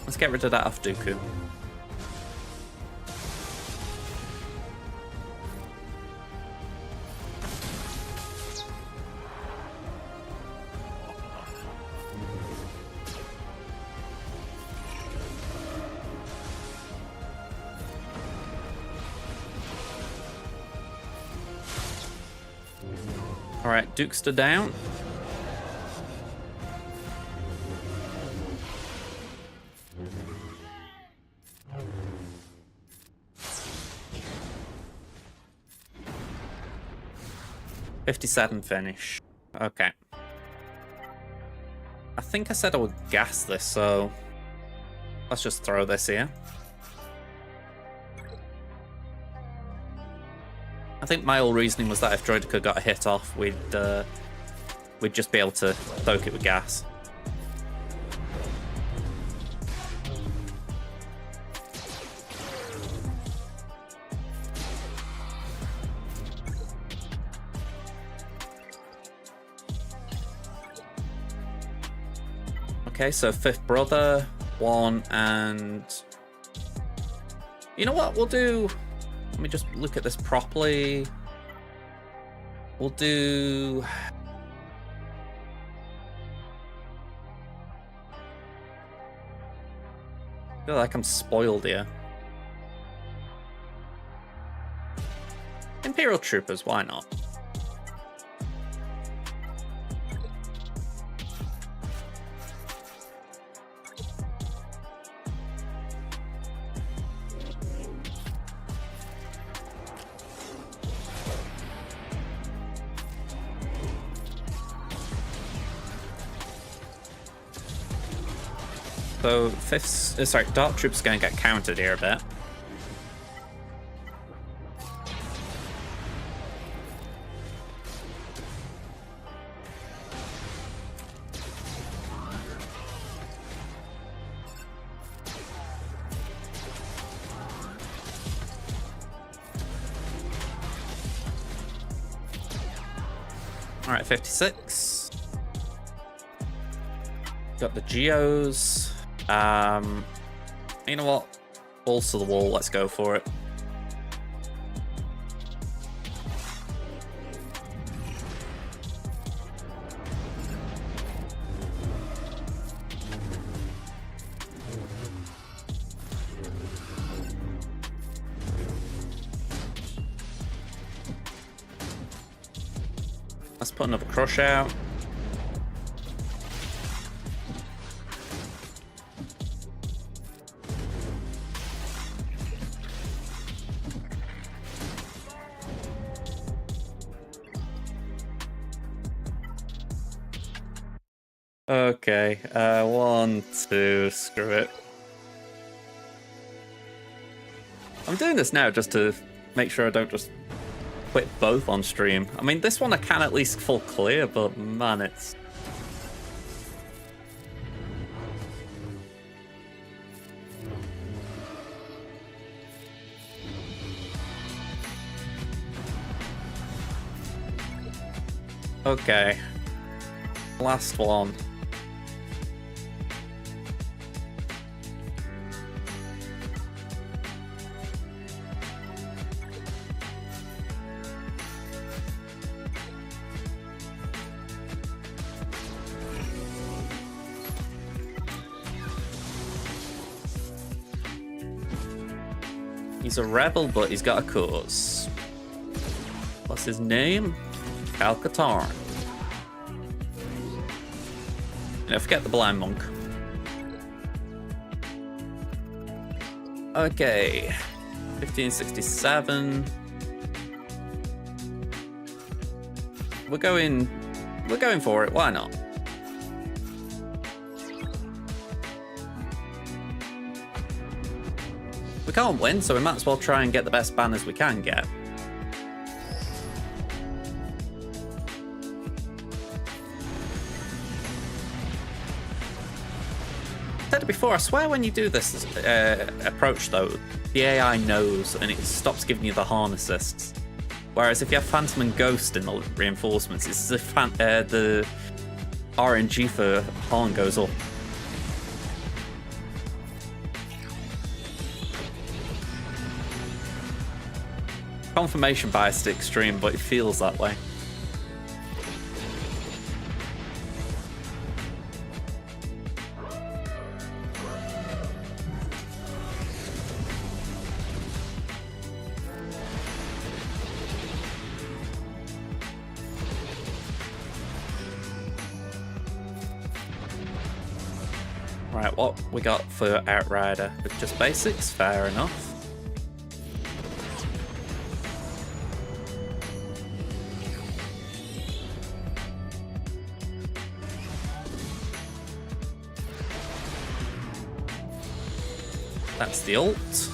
[SPEAKER 1] Let's get rid of that off Dooku. Alright, Dukester down. $57 finish. Okay. I think I said I would gas this, so let's just throw this here. I think my whole reasoning was that if Droidica got a hit off, we'd just be able to soak it with gas. Okay, so fifth brother, 1, and you know what? We'll do. Let me just look at this properly. We'll do. I feel like I'm spoiled here. Imperial Troopers, why not? So Dark Troop's gonna get countered here a bit. All right, 56. Got the Geos. You know what? Balls to the wall, let's go for it. Let's put another crush out. Okay, 1, 2, screw it. I'm doing this now just to make sure I don't just quit both on stream. I mean, this one I can at least full clear, but man, it's... Okay. Last one. He's a rebel, but he's got a cause. What's his name? Cal-Katarn. No, forget the blind monk. Okay. 1567. We're going for it, why not? We can't win, so we might as well try and get the best banners we can get. I said it before, I swear when you do this approach though, the AI knows and it stops giving you the harm assists. Whereas if you have Phantom and Ghost in the reinforcements, it's as if the RNG for harm goes up. Confirmation bias to extreme, but it feels that way. Right, what we got for Outrider? With just basics, fair enough. That's the ult.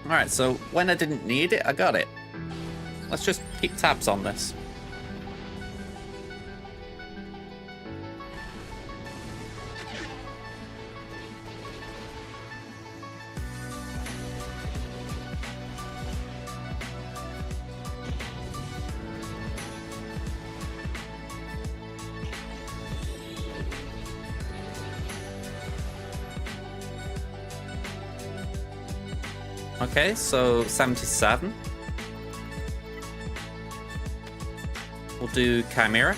[SPEAKER 1] Alright, so when I didn't need it, I got it. Let's just keep tabs on this. Okay, so 77. We'll do Chimera.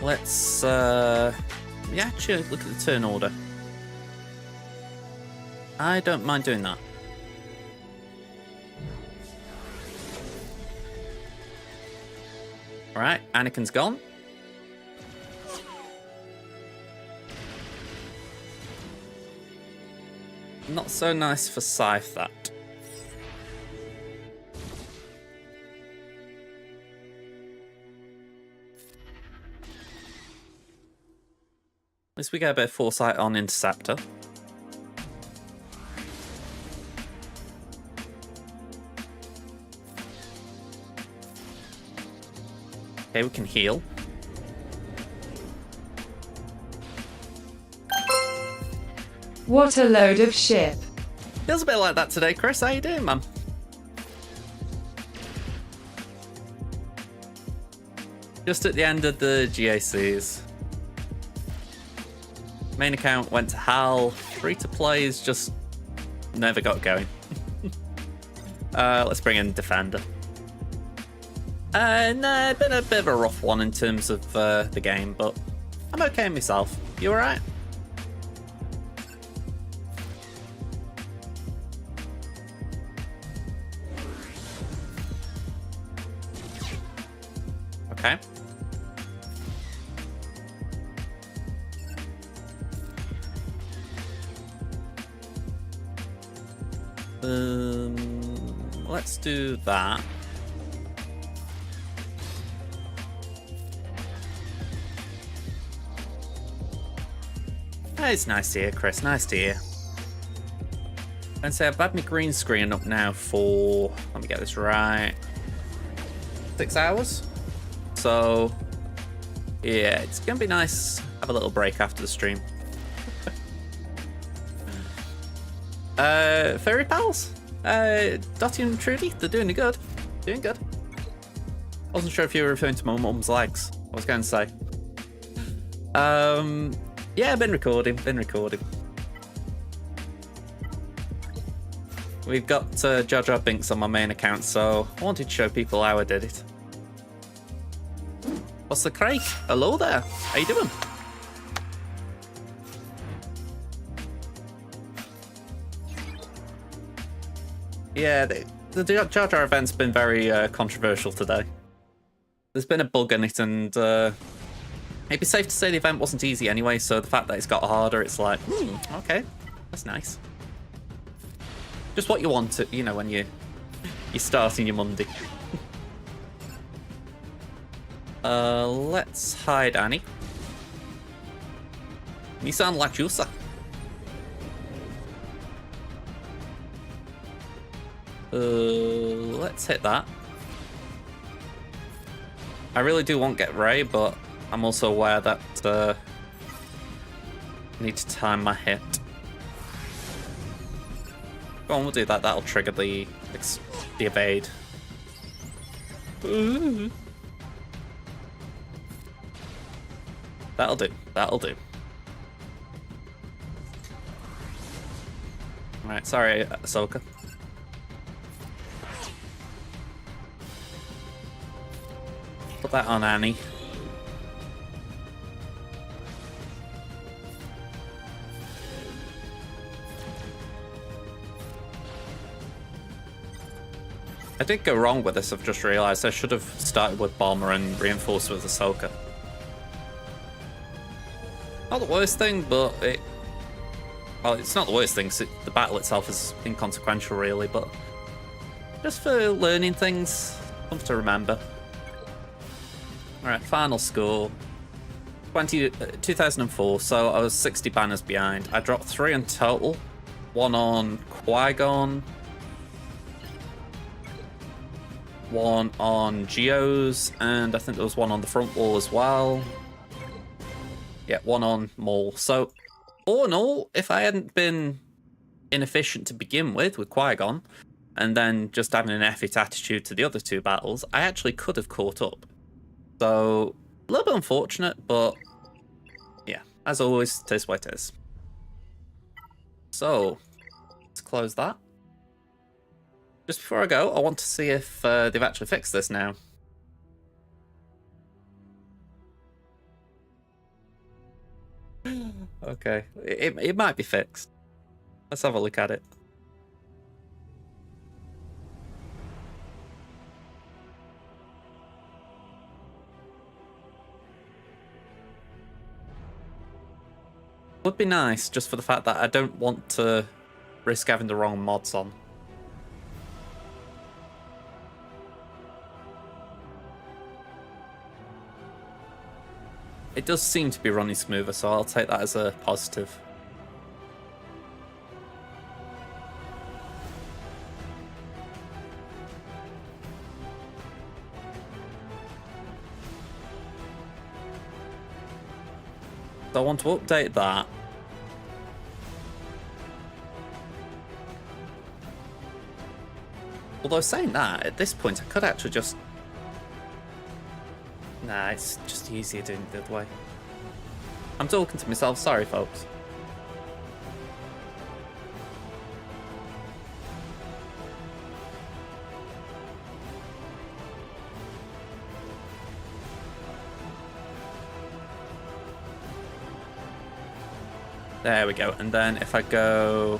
[SPEAKER 1] Let's yeah, actually look at the turn order. I don't mind doing that. Alright, Anakin's gone. Not so nice for Scythe, that. At least we get a bit of foresight on Interceptor. Okay, we can heal.
[SPEAKER 2] What a load of shit.
[SPEAKER 1] Feels a bit like that today, Chris. How you doing, man? Just at the end of the GACs. Main account went to Hal. Free to play is just never got going. Let's bring in Defender. Nah, been a bit of a rough one in terms of the game, but I'm okay myself. You alright? Okay. Let's do that. It's nice to hear, Chris. Nice to hear. And say I've had my green screen up now for, let me get this right, 6 hours. So yeah, it's gonna be nice. Have a little break after the stream. Fairy pals, Dottie and Trudy, they're doing good. Doing good. Wasn't sure if you were referring to my mum's legs. I was going to say. Yeah, been recording. We've got Jar Jar Binks on my main account, so I wanted to show people how I did it. What's the crack? Hello there. How you doing? Yeah, the Jar Jar event's been very controversial today. There's been a bug in it, and it'd be safe to say the event wasn't easy anyway, so the fact that it's got harder, it's like, okay, that's nice. Just what you want to, you know, when you're starting your Monday. Let's hide Annie. You sound like Yusa. Let's hit that. I really do want to get Ray, but I'm also aware that I need to time my hit. Go on, we'll do that. That'll trigger the evade. Ooh. That'll do. That'll do. Alright, sorry, Ahsoka. Put that on Annie. I did go wrong with this, I've just realised. I should have started with Bomber and reinforced with Ahsoka. Not the worst thing, but it Well, it's not the worst thing, 'cause the battle itself is inconsequential, really, but just for learning things, something to remember. Alright, final score. 2004, so I was 60 banners behind. I dropped 3 in total. 1 on Qui-Gon. 1 on Geos, and I think there was 1 on the front wall as well. Yeah, 1 on Maul. So, all in all, if I hadn't been inefficient to begin with Qui-Gon, and then just having an effort attitude to the other 2 battles, I actually could have caught up. So, a little bit unfortunate, but yeah, as always, it is what it is. So, let's close that. Just before I go, I want to see if they've actually fixed this now. Okay, it might be fixed. Let's have a look at it. Would be nice, just for the fact that I don't want to risk having the wrong mods on. It does seem to be running smoother, so I'll take that as a positive. So I want to update that. Although saying that, at this point I could actually just... Nah, it's just easier doing it the other way. I'm talking to myself, sorry folks. There we go, and then if I go...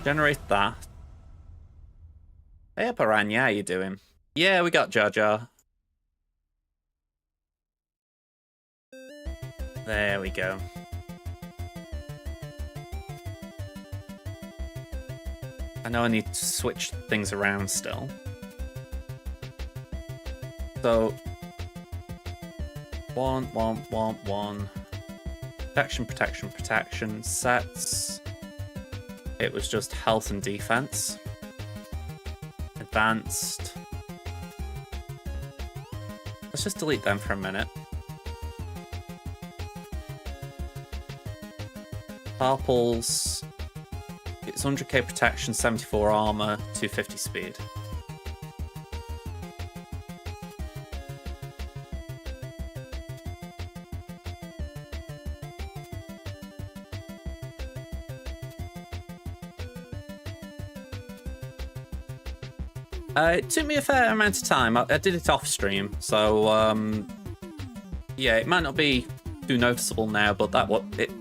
[SPEAKER 1] Generate that. Hey, Piranha, how you doing? Yeah, we got Jar Jar. There we go. I know I need to switch things around still. So... 1, 1, 1, 1. Protection, protection, protection. Sets. It was just health and defense. Advanced. Let's just delete them for a minute. Purples. It's 100k protection, 74 armor, 250 speed. It took me a fair amount of time. I did it off stream, so yeah, it might not be too noticeable now, but that what it.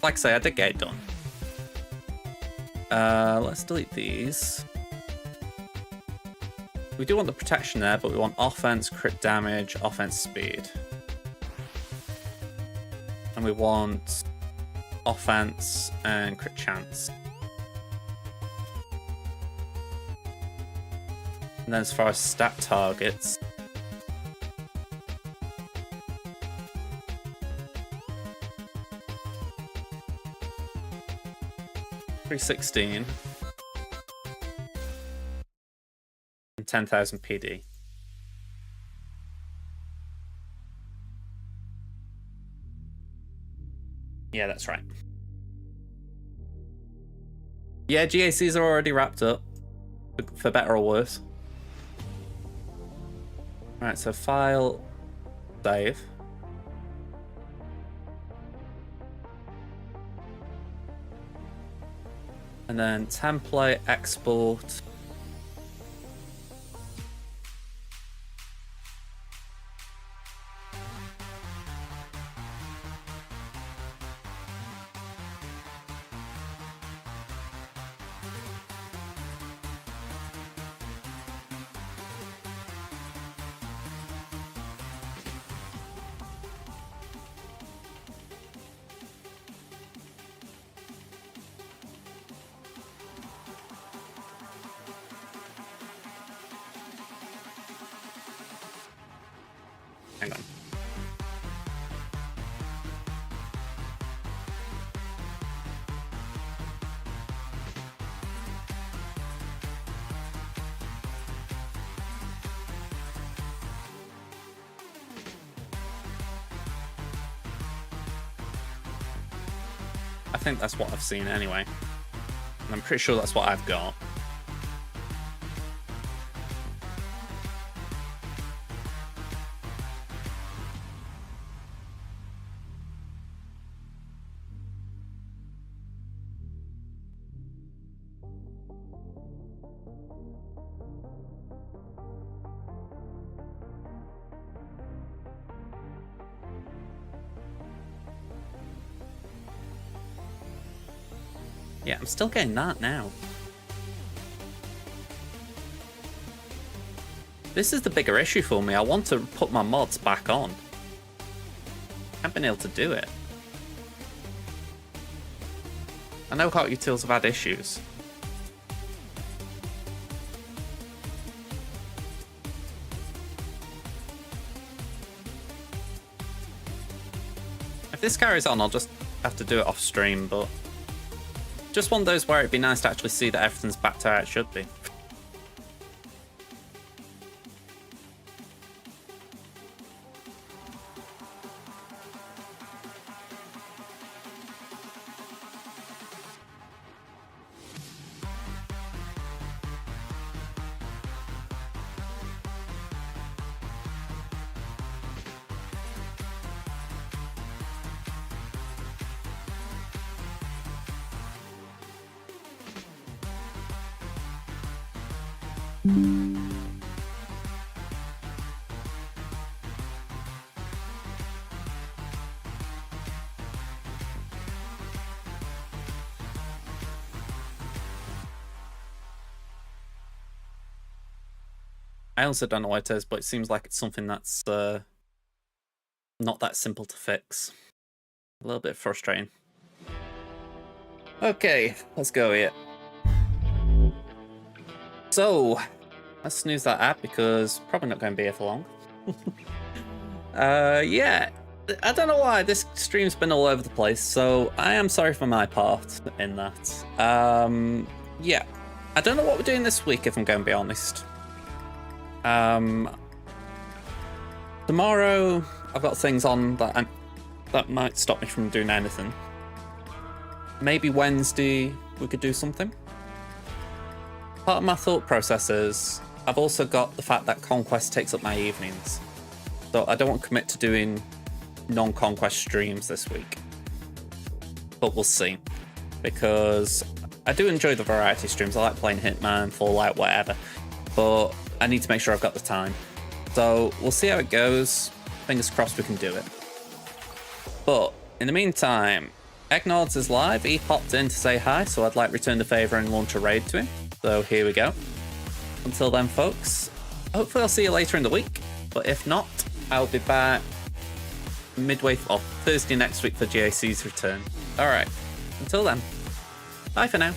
[SPEAKER 1] Like I say, I did get it done. Let's delete these. We do want the protection there, but we want offense, crit damage, offense, speed, and we want offense and crit chance. And then as far as stat targets, $316 and 10,000 PD. Yeah, that's right. Yeah, GACs are already wrapped up, for better or worse. Alright, so file, save. And then template, export. hang on. I think that's what I've seen anyway. And I'm pretty sure that's what I've got. Yeah, I'm still getting that now. This is the bigger issue for me. I want to put my mods back on. I haven't been able to do it. I know Hot Utils have had issues. If this carries on, I'll just have to do it off stream, but just one of those where it'd be nice to actually see that everything's back to how it should be. I also don't know what it is, but it seems like it's something that's not that simple to fix. A little bit frustrating. Okay, let's go here. So, let's snooze that app because probably not going to be here for long. Yeah, I don't know why this stream's been all over the place, so I am sorry for my part in that. Yeah, I don't know what we're doing this week if I'm going to be honest. Tomorrow I've got things on that might stop me from doing anything. Maybe Wednesday we could do something. Part of my thought process is I've also got the fact that Conquest takes up my evenings. So I don't want to commit to doing non-Conquest streams this week. But we'll see. Because I do enjoy the variety streams. I like playing Hitman, Fallout, whatever. But I need to make sure I've got the time. So we'll see how it goes. Fingers crossed we can do it. But in the meantime, Eggnods is live. He popped in to say hi, so I'd like to return the favour and launch a raid to him. So here we go. Until then, folks, hopefully I'll see you later in the week. But if not, I'll be back Thursday next week for GAC's return. Alright, until then, bye for now.